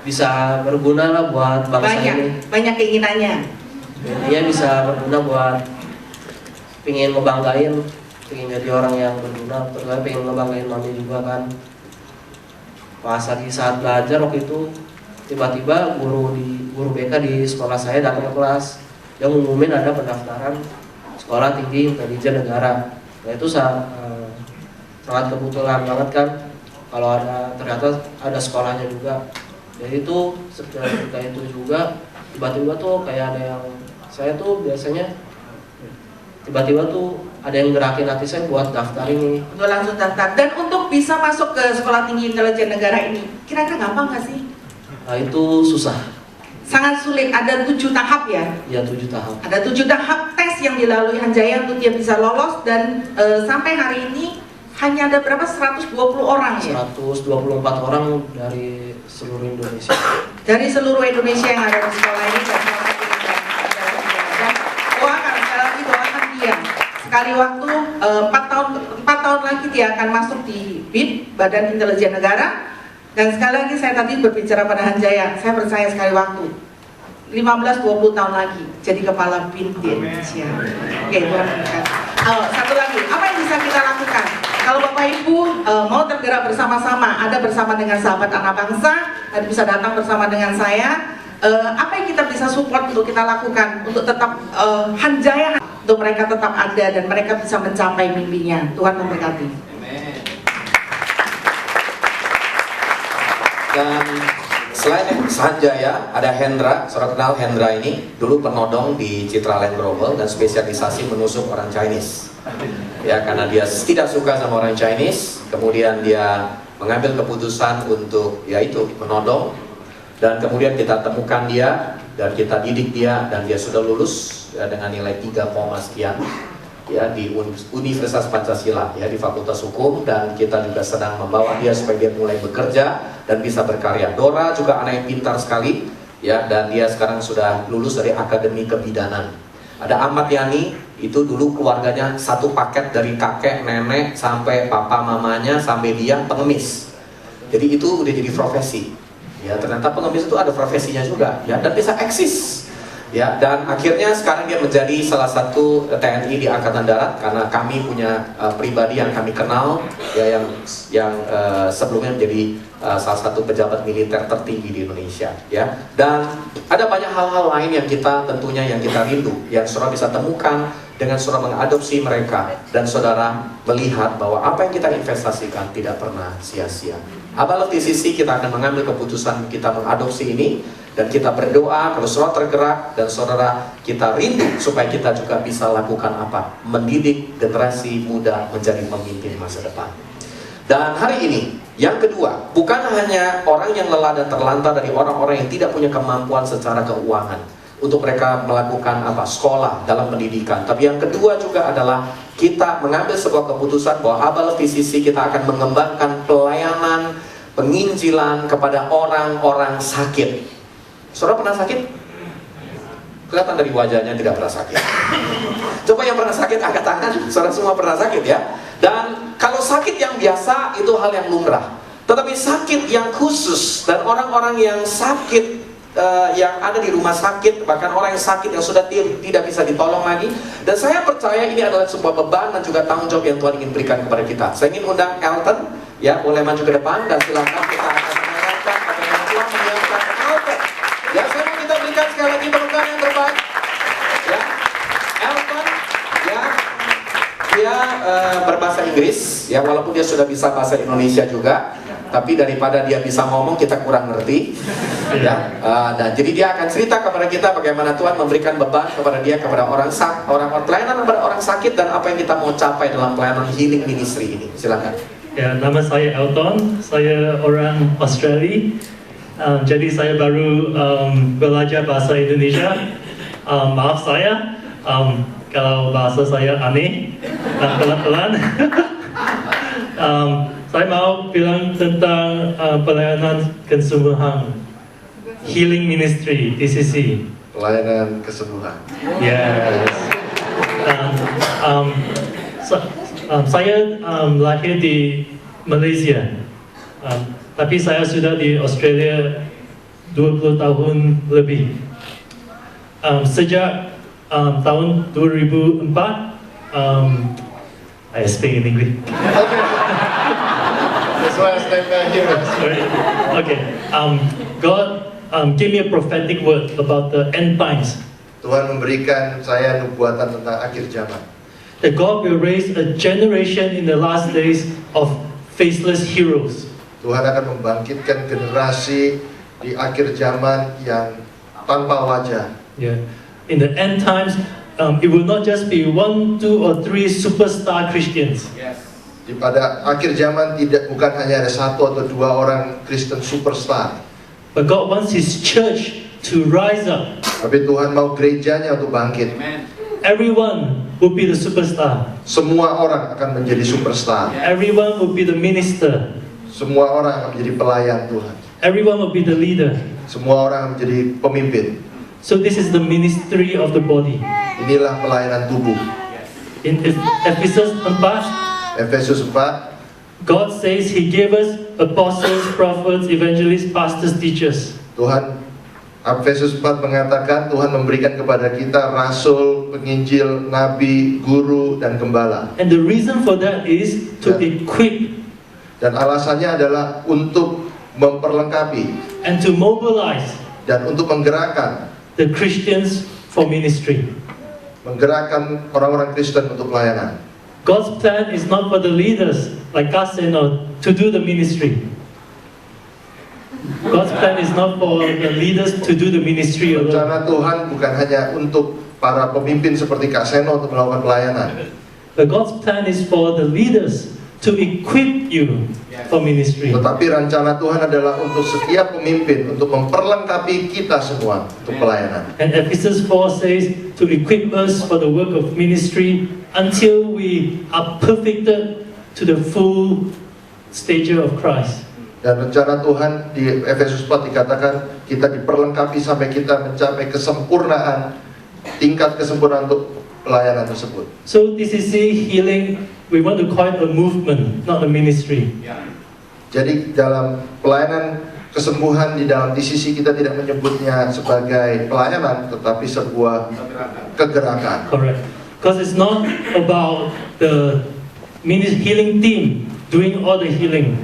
bisa berguna lah buat bangsa ini. Banyak keinginannya. Dia bisa berguna buat, pengen ngebanggain, pengen jadi orang yang berguna, terus pengen ngebanggain mami juga kan. Pas lagi saat belajar waktu itu tiba-tiba guru BK di sekolah saya datang ke kelas, dia ngumumin ada pendaftaran sekolah tinggi intelijen negara. Nah itu sangat kebetulan banget kan, kalau ternyata ada sekolahnya juga. Jadi itu ketika itu juga tiba-tiba tuh kayak ada yang, saya tuh biasanya tiba-tiba tuh ada yang gerakin hati saya buat daftar ini. Untuk langsung daftar. Dan untuk bisa masuk ke sekolah tinggi intelijen negara ini, kira-kira gampang nggak sih? Nah itu susah. Sangat sulit, ada 7 tahap ya? Iya 7 tahap. Ada 7 tahap tes yang dilalui Hanjaya untuk dia bisa lolos, dan sampai hari ini hanya ada berapa? 120 orang ya? 124 orang dari seluruh Indonesia. Dari seluruh Indonesia yang ada di sekolah ini, dan doakan, sekali lagi doakan dia. Sekali waktu 4 tahun lagi dia akan masuk di BIN, Badan Intelijen Negara. Dan sekali lagi saya tadi berbicara pada Hanjaya, saya percaya sekali waktu 15-20 tahun lagi jadi kepala BIN di Indonesia. Oke, Tuhan memberkati. Satu lagi, apa yang bisa kita lakukan? Kalau Bapak Ibu mau tergerak bersama-sama, ada bersama dengan Sahabat Anak Bangsa, dan bisa datang bersama dengan saya, apa yang kita bisa support untuk kita lakukan untuk tetap Hanjaya, untuk mereka tetap ada dan mereka bisa mencapai mimpinya. Tuhan memberkati. Dan selain Hanjaya, ada Hendra. Saudara kenal Hendra ini? Dulu penodong di Citra Land Global dan spesialisasi menusuk orang Chinese. Ya, karena dia tidak suka sama orang Chinese, kemudian dia mengambil keputusan untuk yaitu menodong. Dan kemudian kita temukan dia dan kita didik dia dan dia sudah lulus ya, dengan nilai 3, sekian ya di Universitas Pancasila ya di Fakultas Hukum, dan kita juga sedang membawa dia supaya dia mulai bekerja dan bisa berkarya. Dora juga anak yang pintar sekali ya, dan dia sekarang sudah lulus dari Akademi Kebidanan. Ada Ahmad Yani, itu dulu keluarganya satu paket dari kakek, nenek, sampai papa mamanya, sampai dia pengemis. Jadi itu udah jadi profesi. Ya, ternyata pengemis itu ada profesinya juga ya, dan bisa eksis. Ya, dan akhirnya sekarang dia menjadi salah satu TNI di Angkatan Darat, karena kami punya pribadi yang kami kenal ya, yang sebelumnya menjadi salah satu pejabat militer tertinggi di Indonesia ya. Dan ada banyak hal-hal lain yang kita tentunya yang kita rindu, yang saudara bisa temukan dengan saudara mengadopsi mereka, dan saudara melihat bahwa apa yang kita investasikan tidak pernah sia-sia. Abah di sisi kita akan mengambil keputusan kita mengadopsi ini, dan kita berdoa kalau saudara tergerak dan saudara kita rindu supaya kita juga bisa lakukan apa? Mendidik generasi muda menjadi pemimpin masa depan. Dan hari ini yang kedua, bukan hanya orang yang lelah dan terlantar dari orang-orang yang tidak punya kemampuan secara keuangan untuk mereka melakukan apa? Sekolah dalam pendidikan. Tapi yang kedua juga adalah kita mengambil sebuah keputusan bahwa Abah PCC kita akan mengembangkan pelayanan penginjilan kepada orang-orang sakit. Saudara pernah sakit? Kelihatan dari wajahnya tidak pernah sakit. Coba yang pernah sakit angkat tangan. Saudara semua pernah sakit ya. Dan kalau sakit yang biasa itu hal yang lumrah. Tetapi sakit yang khusus, dan orang-orang yang sakit yang ada di rumah sakit, bahkan orang yang sakit yang sudah tidak bisa ditolong lagi. Dan saya percaya ini adalah sebuah beban dan juga tanggung jawab yang Tuhan ingin berikan kepada kita. Saya ingin undang Elton ya, boleh maju ke depan, dan silakan kita akan mendengarkan bagaimana Tuhan menyiapkan Elton. Ya, saya mau kita berikan sekali lagi tepuk yang terbaik. Ya, Elton, ya, dia berbahasa Inggris, ya walaupun dia sudah bisa bahasa Indonesia juga, tapi daripada dia bisa ngomong kita kurang ngerti. Ya, dan jadi dia akan cerita kepada kita bagaimana Tuhan memberikan beban kepada dia, kepada orang pelayanan kepada orang sakit, dan apa yang kita mau capai dalam pelayanan healing ministry ini. Silakan. Ya, nama saya Elton, saya orang Australia. Jadi saya baru belajar bahasa Indonesia. Maaf saya kalau bahasa saya aneh dan pelan-pelan. Saya mau bilang tentang pelayanan kesembuhan, healing ministry, DCC. Pelayanan kesembuhan. Yes. Saya lahir di Malaysia. Tapi saya sudah di Australia 20 tahun lebih. Sejak tahun 2004, I speak in English. That's why I stand here. Sorry. Okay. God gave me a prophetic word about the end times. Tuhan memberikan saya nubuatan tentang akhir zaman. That God will raise a generation in the last days of faceless heroes. Tuhan akan membangkitkan generasi di akhir zaman yang tanpa wajah. Yeah. In the end times, it will not just be 1, 2, or 3 superstar Christians. Di pada akhir zaman bukan hanya ada 1 atau 2 orang Kristen superstar. But God wants His church to rise up. Tapi Tuhan mau gerejanya untuk bangkit. Everyone will be the superstar. Semua orang akan menjadi superstar. Everyone will be the minister. Semua orang akan menjadi pelayan Tuhan. Everyone will be the leader. Semua orang akan menjadi pemimpin. So this is the ministry of the body. Inilah pelayanan tubuh. In Ephesus 4, Efesus 4, God says He gave us apostles, prophets, evangelists, pastors, teachers. Tuhan, Efesus 4 mengatakan Tuhan memberikan kepada kita rasul, penginjil, nabi, guru, dan gembala. And the reason for that is to equip Dan alasannya adalah untuk memperlengkapi and to mobilize dan untuk menggerakkan the Christians for ministry. Menggerakkan orang-orang Kristen untuk pelayanan. God's plan is not for the leaders like us to do the ministry. God's plan is not for the leaders to do the ministry alone. Rencana Tuhan bukan hanya untuk para pemimpin seperti Kak Seno untuk melakukan pelayanan. But God's plan is for the leaders to equip you for ministry. Tetapi rencana Tuhan adalah untuk setiap pemimpin, untuk memperlengkapi kita semua untuk pelayanan. And Ephesians 4 says to equip us for the work of ministry until we are perfected to the full stature of Christ. Dan rencana Tuhan di Efesus 4 dikatakan kita diperlengkapi sampai kita mencapai kesempurnaan, tingkat kesempurnaan untuk pelayanan tersebut. So DCC healing, we want to call it a movement, not a ministry. Jadi dalam pelayanan kesembuhan di dalam DCC kita tidak menyebutnya sebagai pelayanan, tetapi sebuah kegerakan. Correct. Because it's not about the healing team doing all the healing.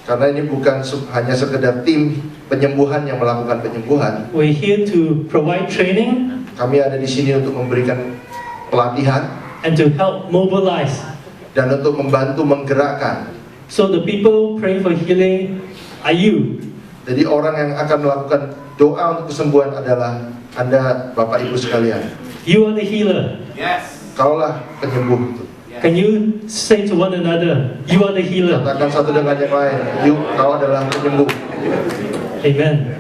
Karena ini bukan hanya sekedar tim penyembuhan yang melakukan penyembuhan. We're here to provide training Kami ada di sini untuk memberikan pelatihan and to help mobilize. dan untuk membantu menggerakkan. So the people praying for healing are you. Jadi orang yang akan melakukan doa untuk kesembuhan adalah Anda, Bapak Ibu sekalian. You are the healer. Kaulah penyembuh itu. Can you say to one another, you are the healer? Katakan satu dengan yang lain, yuk kau adalah penyembuh. Amen.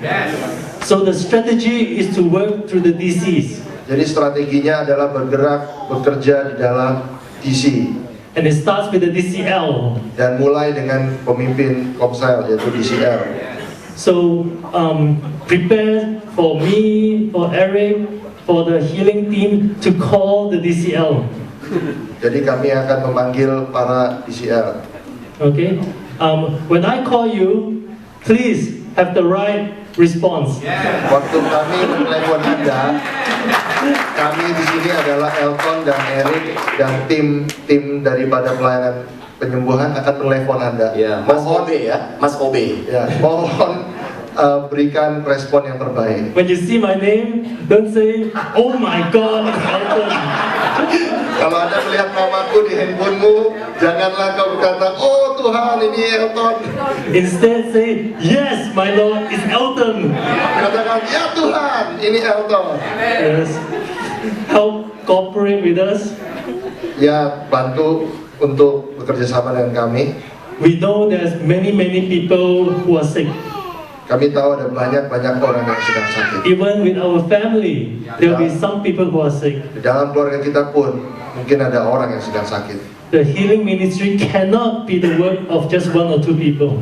So the strategy is to work through the DCs. Jadi strateginya adalah bekerja di dalam DC. And it starts with the DCL. Dan mulai dengan pemimpin Komsel yaitu DCL. So prepare for me, for Eric, for the healing team to call the DCL. Jadi kami akan memanggil para DCL. Okay? When I call you, please have the right response. Waktu kami menelepon Anda, kami di sini adalah Elton dan Eric dan tim daripada pelayanan penyembuhan akan menelepon Anda. Ya, Mas Obe ya, Mas Obe. Ya, mohon berikan respon yang terbaik. When you see my name, don't say, oh my God, it's Elton. Kalau Anda melihat namaku di handphonemu, janganlah kau berkata, oh Tuhan ini Elton. Instead say, yes, my Lord, it's Elton. Katakan, ya Tuhan ini Elton. Yes. Help cooperate with us. Ya, bantu untuk bekerja sama dengan kami. We know there's many people who are sick. Kami tahu ada banyak orang yang sedang sakit. Even with our family, there will be some people who are sick. Di dalam keluarga kita pun mungkin ada orang yang sedang sakit. The healing ministry cannot be the work of just one or two people.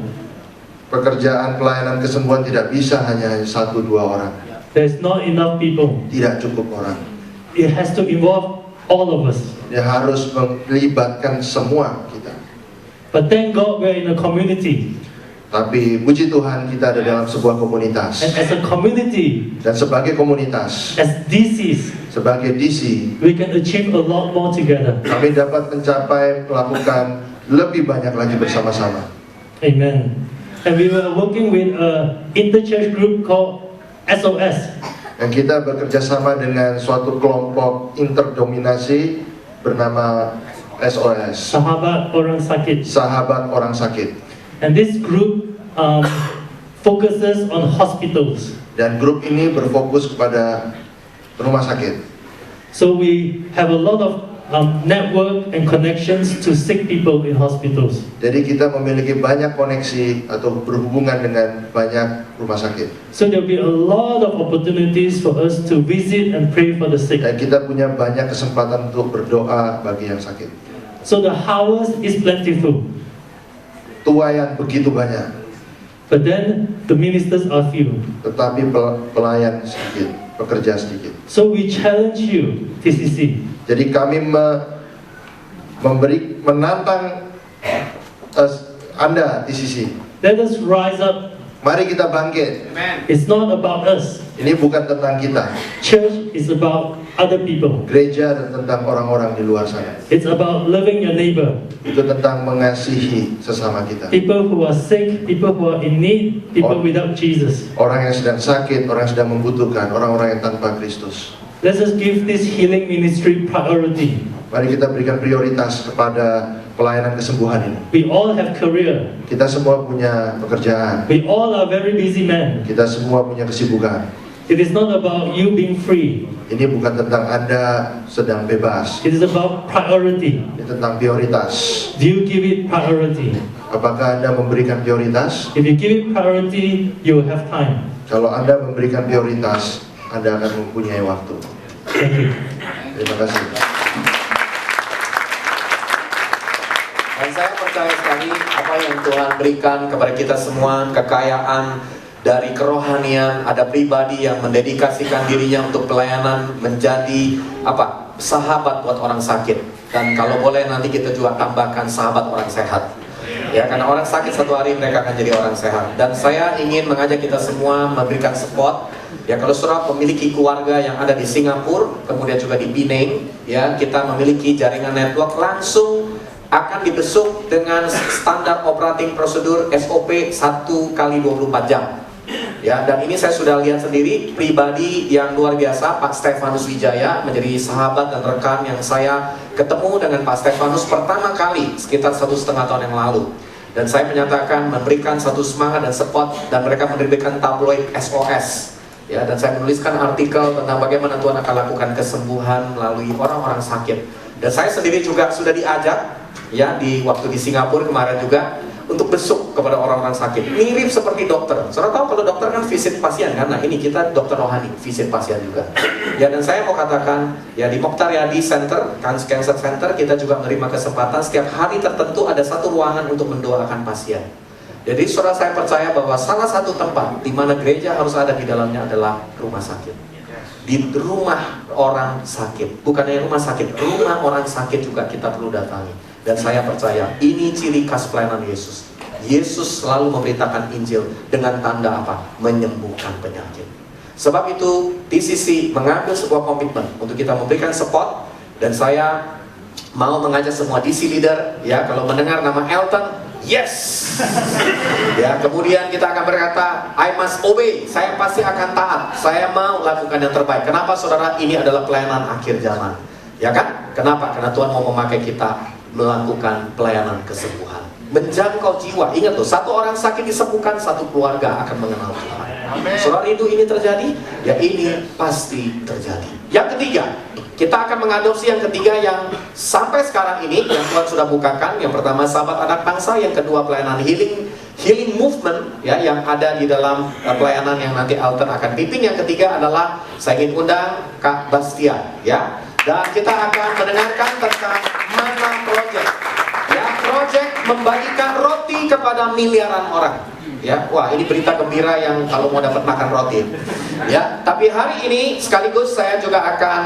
Pekerjaan pelayanan kesembuhan tidak bisa hanya 1-2 orang. There's not enough people. Tidak cukup orang. It has to involve all of us. Dia harus melibatkan semua kita. But thank God we're in a community. Tapi puji Tuhan kita ada dalam sebuah komunitas. And as a community, Dan sebagai komunitas, as DCs, sebagai DC, we can achieve a lot more together. kami dapat melakukan lebih banyak lagi bersama-sama. Amen. And we were working with an interchurch group called SOS. Dan kita bekerja sama dengan suatu kelompok interdominasi bernama SOS, Sahabat Orang Sakit. Sahabat Orang Sakit. And this group focuses on hospitals. Dan grup ini berfokus kepada rumah sakit. So we have a lot of network and connections to sick people in hospitals. Jadi kita memiliki banyak koneksi atau berhubungan dengan banyak rumah sakit. So there will be a lot of opportunities for us to visit and pray for the sick. Dan kita punya banyak kesempatan untuk berdoa bagi yang sakit. So the harvest is plentiful, Tuayan begitu banyak, but then the ministers are few. tetapi pelayan sedikit, pekerja sedikit. So we challenge you, TCC. Jadi kami menantang Anda di sisi. Let us rise up. Mari kita bangkit. It's not about us. Ini bukan tentang kita. Church is about other people. Gereja dan tentang orang-orang di luar sana. It's about loving your neighbor. Itu tentang mengasihi sesama kita. People who are sick, people who are in need, people without Jesus. Orang yang sedang sakit, orang yang sedang membutuhkan, orang-orang yang tanpa Kristus. Let us give this healing ministry priority. Mari kita berikan prioritas kepada pelayanan kesembuhan ini. We all have career. Kita semua punya pekerjaan. We all are very busy men. Kita semua punya kesibukan. It is not about you being free. Ini bukan tentang Anda sedang bebas. It is about priority. Ini tentang prioritas. Do you give it priority? Apakah Anda memberikan prioritas? If you give it priority, you will have time. Kalau Anda memberikan prioritas, Anda akan mempunyai waktu. Thank you. Terima kasih. Dan saya percaya sekali apa yang Tuhan berikan kepada kita semua, kekayaan dari kerohanian, ada pribadi yang mendedikasikan dirinya untuk pelayanan, menjadi sahabat buat orang sakit. Dan kalau boleh nanti kita juga tambahkan sahabat orang sehat. Ya, karena orang sakit satu hari mereka akan jadi orang sehat. Dan saya ingin mengajak kita semua memberikan support. Ya, kalau saudara memiliki keluarga yang ada di Singapura, kemudian juga di Penang, ya, kita memiliki jaringan network, langsung akan dibesuk dengan standar operating prosedur SOP 1x24 jam. Ya, dan ini saya sudah lihat sendiri pribadi yang luar biasa, Pak Stefanus Wijaya menjadi sahabat dan rekan yang saya ketemu dengan Pak Stefanus pertama kali sekitar 1,5 tahun yang lalu. Dan saya menyatakan memberikan satu semangat dan support, dan mereka menerbitkan tabloid SOS. Ya, dan saya menuliskan artikel tentang bagaimana Tuhan akan lakukan kesembuhan melalui orang-orang sakit. Dan saya sendiri juga sudah diajak, ya, di waktu di Singapura kemarin juga, untuk besuk kepada orang-orang sakit. Mirip seperti dokter. Saudara tahu kalau dokter kan visit pasien kan? Nah, ini kita dokter rohani, visit pasien juga. Ya, dan saya mau katakan, ya, di Mokhtar Yadi Center, Cancer Center, kita juga menerima kesempatan setiap hari tertentu ada satu ruangan untuk mendoakan pasien. Jadi saudara, saya percaya bahwa salah satu tempat di mana gereja harus ada di dalamnya adalah rumah sakit. Di rumah orang sakit, bukan hanya rumah sakit, rumah orang sakit juga kita perlu datangi. Dan saya percaya ini ciri khas pelayanan Yesus. Yesus selalu memberitakan Injil dengan tanda apa? Menyembuhkan penyakit. Sebab itu TCC mengambil sebuah komitmen untuk kita memberikan support. Dan saya mau mengajak semua DC leader, ya, kalau mendengar nama Elton, yes. Ya, kemudian kita akan berkata, I must obey. Saya pasti akan taat. Saya mau lakukan yang terbaik. Kenapa, saudara? Ini adalah pelayanan akhir zaman. Ya kan? Kenapa? Karena Tuhan mau memakai kita melakukan pelayanan kesembuhan, menjangkau jiwa. Ingat loh, satu orang sakit disembuhkan, satu keluarga akan mengenal Tuhan. Saudara rindu ini terjadi? Ya, ini pasti terjadi. Yang ketiga, kita akan mengadopsi yang ketiga yang sampai sekarang ini yang Tuhan sudah bukakan. Yang pertama sahabat anak bangsa, yang kedua pelayanan healing movement, ya, yang ada di dalam pelayanan yang nanti Alton akan pimpin. Yang ketiga adalah saya ingin undang Kak Bastian, ya. Dan kita akan mendengarkan tentang Mana Project. Ya, project membagikan roti kepada miliaran orang. Ya, wah, ini berita gembira yang kalau mau dapat makan roti. Ya, tapi hari ini sekaligus saya juga akan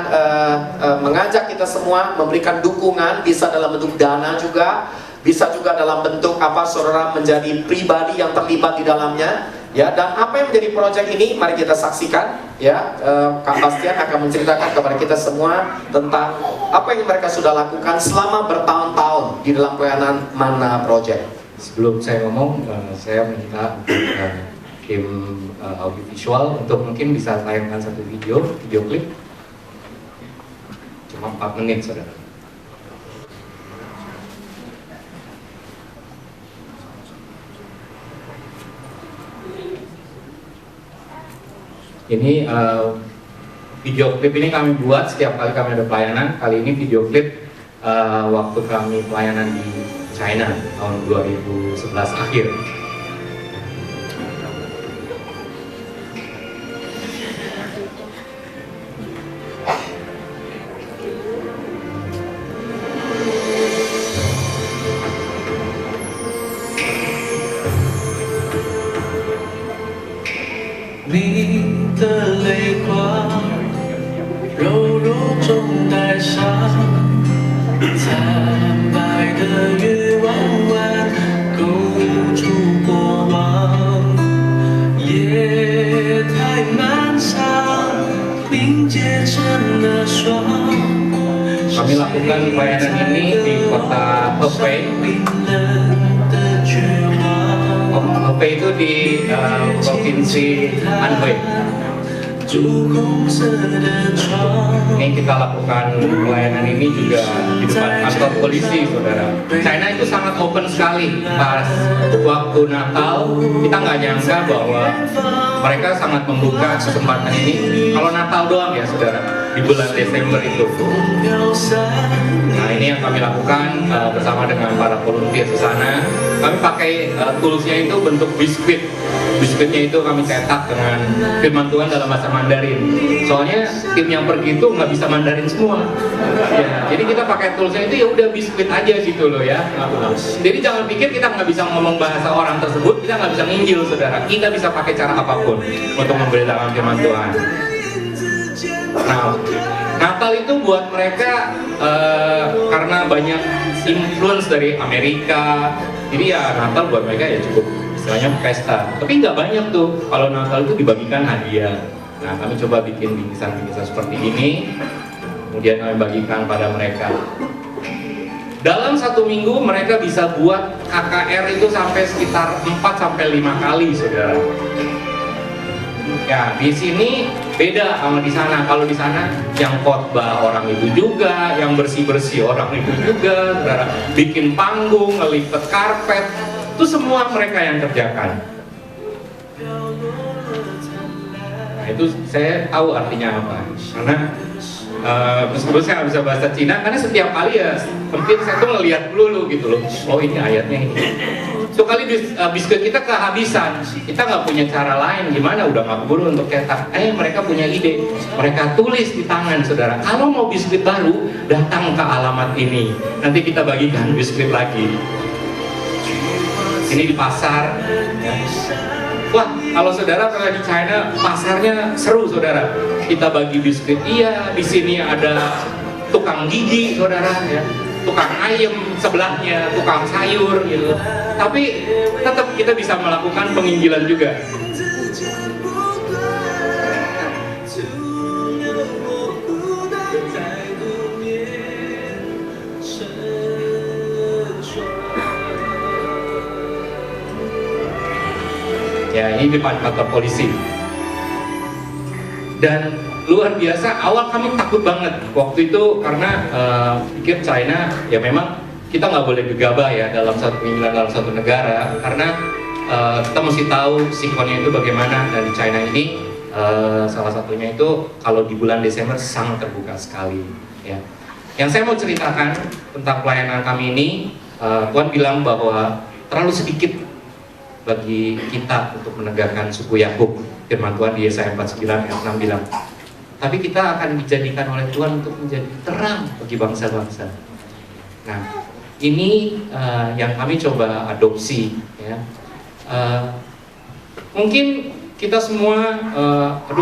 mengajak kita semua memberikan dukungan, bisa dalam bentuk dana juga, bisa juga dalam bentuk saudara menjadi pribadi yang terlibat di dalamnya. Ya, dan apa yang menjadi proyek ini, mari kita saksikan. Ya, Kak Bastian akan menceritakan kepada kita semua tentang apa yang mereka sudah lakukan selama bertahun-tahun di dalam pelayanan Mana Project. Sebelum saya ngomong, saya minta tim audiovisual untuk mungkin bisa tayangkan satu video klip, cuma 4 menit, saudara. Ini video klip ini kami buat setiap kali kami ada pelayanan. Kali ini video klip waktu kami pelayanan di China tahun 2011 akhir. Kami lakukan pelayanan ini di kota Hefei. Hefei itu di provinsi Anhui. Ini kita lakukan pelayanan ini juga di depan kantor polisi, saudara. China itu sangat open sekali. Pas waktu Natal, kita nggak nyangka bahwa mereka sangat membuka kesempatan ini. Kalau Natal doang ya, saudara, di bulan Desember itu. Nah, ini yang kami lakukan bersama dengan para volunteer di sana. Kami pakai toolsnya itu bentuk biskuit. Biskuitnya itu kami cetak dengan firman Tuhan dalam bahasa Mandarin. Soalnya tim yang pergi itu nggak bisa Mandarin semua. Ya, jadi kita pakai toolsnya itu ya udah biskuit aja gitu loh ya. Jadi jangan pikir kita nggak bisa ngomong bahasa orang tersebut, kita nggak bisa nginjil, saudara. Kita bisa pakai cara apapun untuk memberitakan firman Tuhan. Nah, Natal itu buat mereka karena banyak influence dari Amerika, jadi ya Natal buat mereka ya cukup istilahnya pesta. Tapi nggak banyak tuh kalau Natal itu dibagikan hadiah. Nah, kami coba bikin bingkisan-bingkisan seperti ini, kemudian kami bagikan pada mereka. Dalam 1 minggu mereka bisa buat KKR itu sampai sekitar 4-5 kali, saudara. Ya, di sini beda sama di sana. Kalau di sana yang khotbah orang itu juga, yang bersih-bersih orang itu juga, saudara. Bikin panggung, ngelipet karpet, itu semua mereka yang kerjakan. Nah, itu saya tahu artinya apa. Karena meskipun saya nggak bisa bahasa Cina, karena setiap kali ya mungkin saya tuh ngelihat dulu gitu loh. Oh, ini ayatnya ini. So kali biskuit kita kehabisan, kita nggak punya cara lain, gimana udah nggak keburu untuk cetak. Mereka punya ide, mereka tulis di tangan, saudara. Kalau mau biskuit baru, datang ke alamat ini. Nanti kita bagikan biskuit lagi. Ini di pasar. Ya. Wah, kalau saudara kalau di China pasarnya seru, saudara. Kita bagi biskuit, iya. Di sini ada tukang gigi, saudara. Ya. Tukang ayam sebelahnya, tukang sayur gitu. Tapi tetap kita bisa melakukan penginjilan juga. Ya, ini depan kantor polisi. Dan luar biasa, awal kami takut banget waktu itu karena pikir China ya memang kita nggak boleh gegabah ya dalam satu penginjilan dalam satu negara, karena kita mesti tahu sikonnya itu bagaimana. Dan di China ini salah satunya itu kalau di bulan Desember sangat terbuka sekali ya. Yang saya mau ceritakan tentang pelayanan kami ini, Tuhan bilang bahwa terlalu sedikit bagi kita untuk menegakkan suku Yakub. Firman Tuhan di Yesaya 49 ayat 6 bilang, tapi kita akan dijadikan oleh Tuhan untuk menjadi terang bagi bangsa-bangsa. Nah, ini yang kami coba adopsi ya. Mungkin kita semua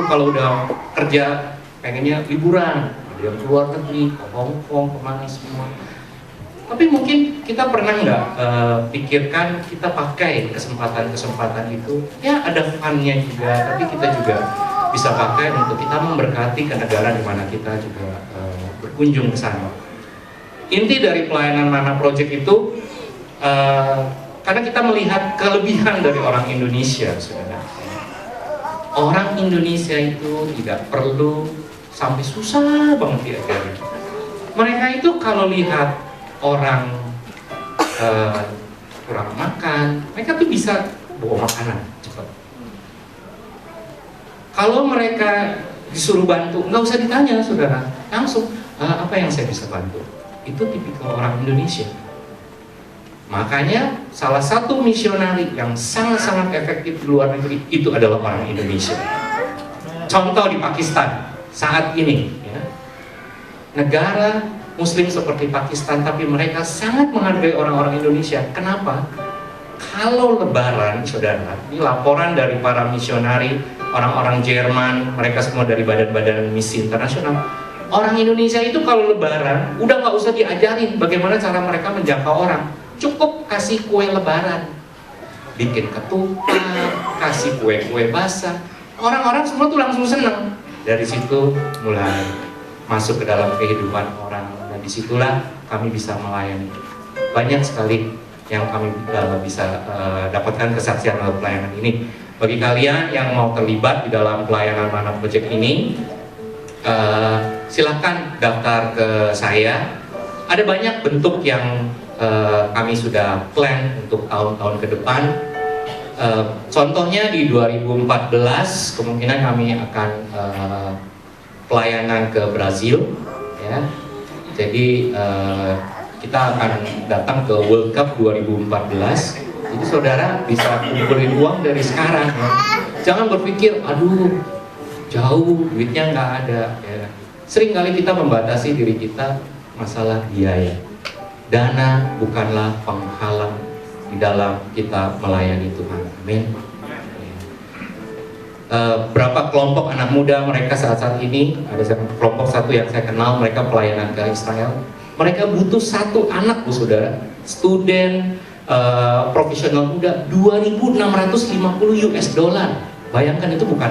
kalau udah kerja pengennya liburan, ada yang keluar negeri, ke Hong Kong, kemana semua. Tapi mungkin kita pernah nggak pikirkan kita pakai kesempatan-kesempatan itu, ya ada fun-nya juga, tapi kita juga bisa pakai untuk kita memberkati ke negara di mana kita juga berkunjung ke sana. Inti dari pelayanan Mana Project itu karena kita melihat kelebihan dari orang Indonesia, saudara. Orang Indonesia itu tidak perlu sampai susah banget diajarin. Mereka itu kalau lihat orang kurang makan, mereka tuh bisa bawa makanan cepat. Kalau mereka disuruh bantu, nggak usah ditanya, saudara, langsung apa yang saya bisa bantu. Itu tipikal orang Indonesia. Makanya salah satu misionari yang sangat-sangat efektif di luar negeri itu adalah orang Indonesia. Contoh di Pakistan saat ini, ya, negara Muslim seperti Pakistan, tapi mereka sangat menghargai orang-orang Indonesia. Kenapa? Kalau Lebaran, saudara, ini laporan dari para misionari, orang-orang Jerman, mereka semua dari badan-badan misi internasional. Orang Indonesia itu kalau Lebaran, udah nggak usah diajarin bagaimana cara mereka menjangkau orang. Cukup kasih kue Lebaran, bikin ketupat, kasih kue-kue basah. Orang-orang semua tuh langsung seneng. Dari situ mulai masuk ke dalam kehidupan orang. Dan disitulah kami bisa melayani. Banyak sekali yang kami bisa dapatkan kesaksian dalam pelayanan ini. Bagi kalian yang mau terlibat di dalam pelayanan Mana Project ini, silakan daftar ke saya. Ada banyak bentuk yang kami sudah plan untuk tahun-tahun ke depan. Contohnya di 2014 kemungkinan kami akan pelayanan ke Brazil, ya. Jadi kita akan datang ke World Cup 2014. Jadi saudara bisa kumpulin uang dari sekarang, ya. Jangan berpikir, aduh jauh, duitnya nggak ada, ya. Sering kali kita membatasi diri kita masalah biaya. Dana bukanlah penghalang di dalam kita melayani Tuhan. Amin. Berapa kelompok anak muda mereka saat ini, ada kelompok satu yang saya kenal, mereka pelayanan ke Israel. Mereka butuh satu anak, Bu Saudara, student profesional muda, 2.650 US dollar. Bayangkan, itu bukan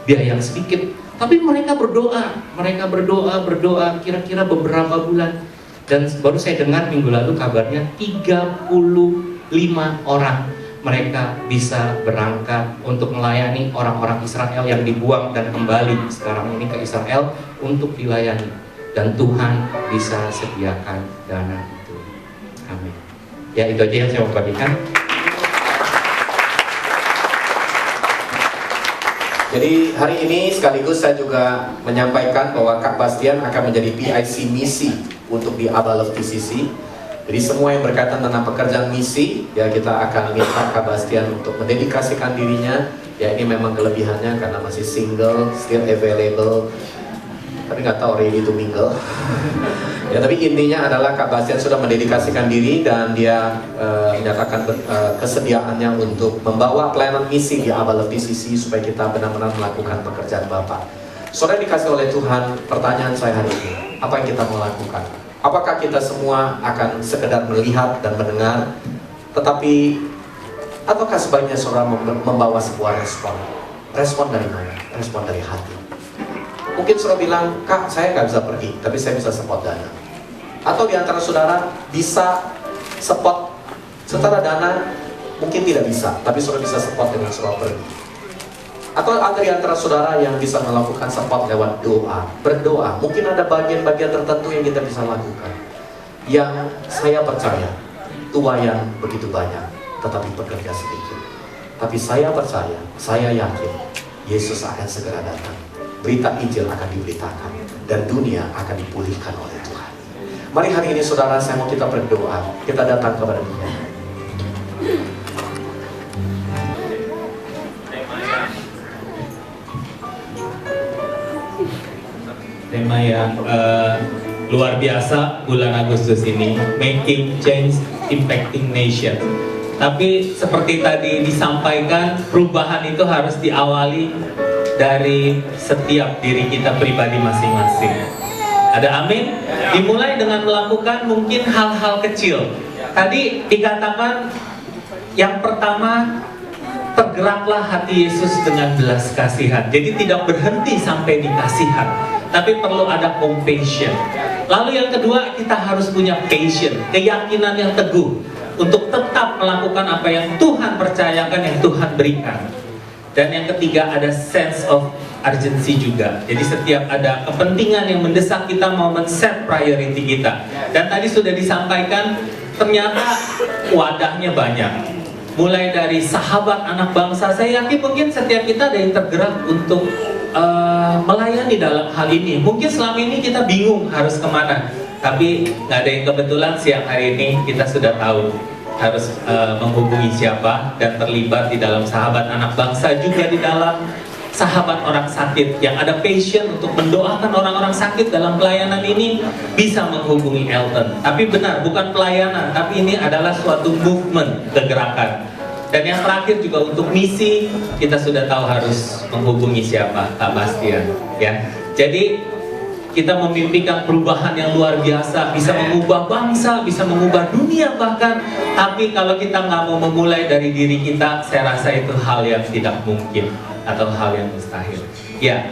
biaya yang sedikit. Tapi mereka berdoa, kira-kira beberapa bulan. Dan baru saya dengar minggu lalu kabarnya 35 orang mereka bisa berangkat untuk melayani orang-orang Israel yang dibuang dan kembali sekarang ini ke Israel untuk dilayani. Dan Tuhan bisa sediakan dana itu. Amin. Ya, itu aja yang saya mau bagikan. Jadi hari ini sekaligus saya juga menyampaikan bahwa Kak Bastian akan menjadi PIC misi untuk di Abba Love TCC. Jadi semua yang berkaitan tentang pekerjaan misi, ya kita akan minta Kak Bastian untuk mendedikasikan dirinya. Ya ini memang kelebihannya karena masih single, still available, tapi nggak tahu ready to mingle. Ya tapi intinya adalah Kak Bastian sudah mendedikasikan diri dan dia menyatakan kesediaannya untuk membawa pelayanan misi di Abba Love TCC supaya kita benar-benar melakukan pekerjaan Bapak. Saudara dikasih oleh Tuhan, pertanyaan saya hari ini, apa yang kita mau lakukan? Apakah kita semua akan sekedar melihat dan mendengar, tetapi ataukah sebaiknya saudara membawa sebuah respon? Respon dari mana? Respon dari hati. Mungkin saudara bilang, Kak saya nggak bisa pergi, tapi saya bisa support dana. Atau di antara saudara bisa support secara dana, mungkin tidak bisa, tapi saudara bisa support dengan saudara pergi. Atau ada di antara saudara yang bisa melakukan support lewat doa, berdoa. Mungkin ada bagian-bagian tertentu yang kita bisa lakukan. Yang saya percaya, tuayan begitu banyak, tetapi pekerja sedikit. Tapi saya percaya, saya yakin, Yesus akan segera datang. Berita Injil akan diberitakan, dan dunia akan dipulihkan oleh Tuhan. Mari hari ini saudara, saya mau kita berdoa, kita datang kepada Dia. Tema yang luar biasa bulan Agustus ini, Making Change, Impacting Nation. Tapi seperti tadi disampaikan, perubahan itu harus diawali dari setiap diri kita pribadi masing-masing. Ada amin? Dimulai dengan melakukan mungkin hal-hal kecil. Tadi dikatakan yang pertama, tergeraklah hati Yesus dengan belas kasihan. Jadi tidak berhenti sampai di kasihan, tapi perlu ada compassion. Lalu yang kedua, kita harus punya passion, keyakinan yang teguh untuk tetap melakukan apa yang Tuhan percayakan, yang Tuhan berikan. Dan yang ketiga, ada sense of urgency juga. Jadi setiap ada kepentingan yang mendesak, kita mau men-set priority kita. Dan tadi sudah disampaikan, ternyata wadahnya banyak. Mulai dari sahabat anak bangsa, saya yakin mungkin setiap kita ada yang tergerak untuk melayani dalam hal ini. Mungkin selama ini kita bingung harus kemana, tapi nggak ada yang kebetulan siang hari ini kita sudah tahu harus menghubungi siapa dan terlibat di dalam sahabat anak bangsa, juga di dalam sahabat orang sakit yang ada passion untuk mendoakan orang-orang sakit dalam pelayanan ini, bisa menghubungi Elton. Tapi benar, bukan pelayanan, tapi ini adalah suatu movement, kegerakan. Dan yang terakhir juga untuk misi, kita sudah tahu harus menghubungi siapa, Kak Bastian, ya. Jadi kita memimpikan perubahan yang luar biasa, bisa mengubah bangsa, bisa mengubah dunia bahkan. Tapi kalau kita nggak mau memulai dari diri kita, saya rasa itu hal yang tidak mungkin atau hal yang mustahil. Ya,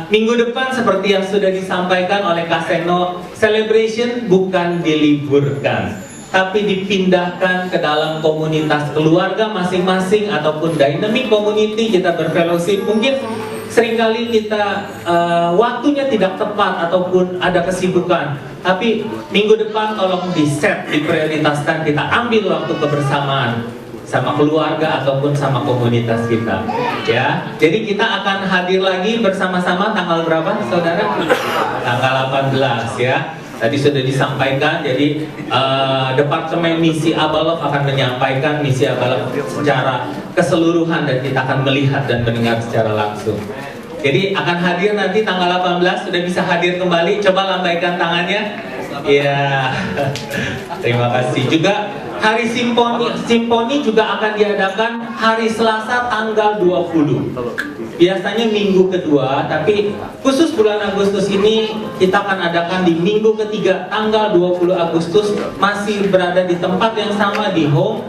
minggu depan seperti yang sudah disampaikan oleh Kak Seno, celebration bukan diliburkan, tapi dipindahkan ke dalam komunitas keluarga masing-masing ataupun dynamic community kita berfellowship. Mungkin seringkali kita waktunya tidak tepat ataupun ada kesibukan, tapi minggu depan tolong di-set, diprioritaskan, kita ambil waktu kebersamaan sama keluarga ataupun sama komunitas kita, ya. Jadi kita akan hadir lagi bersama-sama tanggal berapa, saudara? Tanggal 18, ya. Tadi sudah disampaikan. Jadi Departemen Misi Abalov akan menyampaikan misi Abalov secara keseluruhan dan kita akan melihat dan mendengar secara langsung. Jadi akan hadir nanti tanggal 18, sudah bisa hadir kembali. Coba lambaikan tangannya. Iya. Terima kasih. Juga hari simponi juga akan diadakan hari Selasa tanggal 20. Biasanya minggu kedua, tapi khusus bulan Agustus ini kita akan adakan di minggu ketiga tanggal 20 Agustus, masih berada di tempat yang sama di home,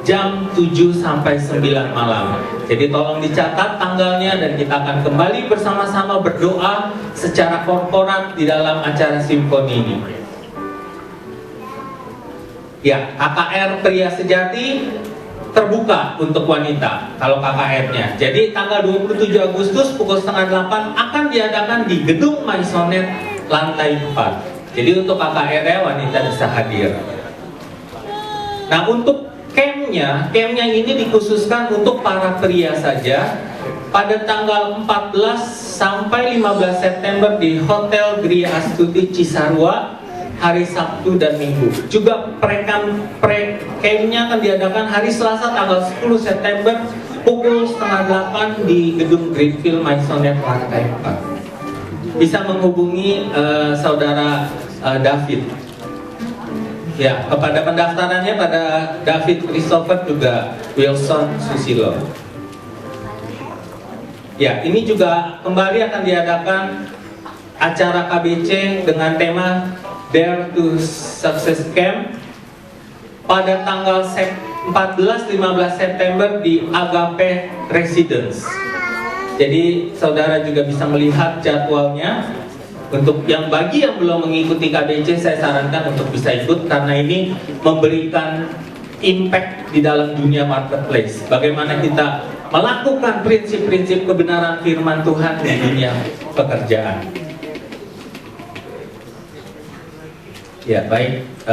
jam 7 sampai 9 malam. Jadi tolong dicatat tanggalnya dan kita akan kembali bersama-sama berdoa secara korporat di dalam acara simponi ini. Ya, KKR Pria Sejati terbuka untuk wanita kalau KKR-nya. Jadi tanggal 27 Agustus pukul 7:30 akan diadakan di Gedung Maisonet lantai 4. Jadi untuk KKR-nya wanita bisa hadir. Nah, untuk campnya ini dikhususkan untuk para pria saja pada tanggal 14 sampai 15 September di Hotel Gria Astuti Cisarua, hari Sabtu dan Minggu. Juga pre-campnya akan diadakan hari Selasa tanggal 10 September pukul 7:30 di Gedung Greenfield Maisonet lantai 4. Bisa menghubungi saudara David. Ya, kepada pendaftarannya pada David Christopher juga Wilson Susilo. Ya, ini juga kembali akan diadakan acara KBC dengan tema Dare to Success Camp pada tanggal 14-15 September di Agape Residence. Jadi saudara juga bisa melihat jadwalnya. Untuk bagi yang belum mengikuti KBC, saya sarankan untuk bisa ikut karena ini memberikan impact di dalam dunia marketplace. Bagaimana kita melakukan prinsip-prinsip kebenaran firman Tuhan di dunia pekerjaan. Ya, baik.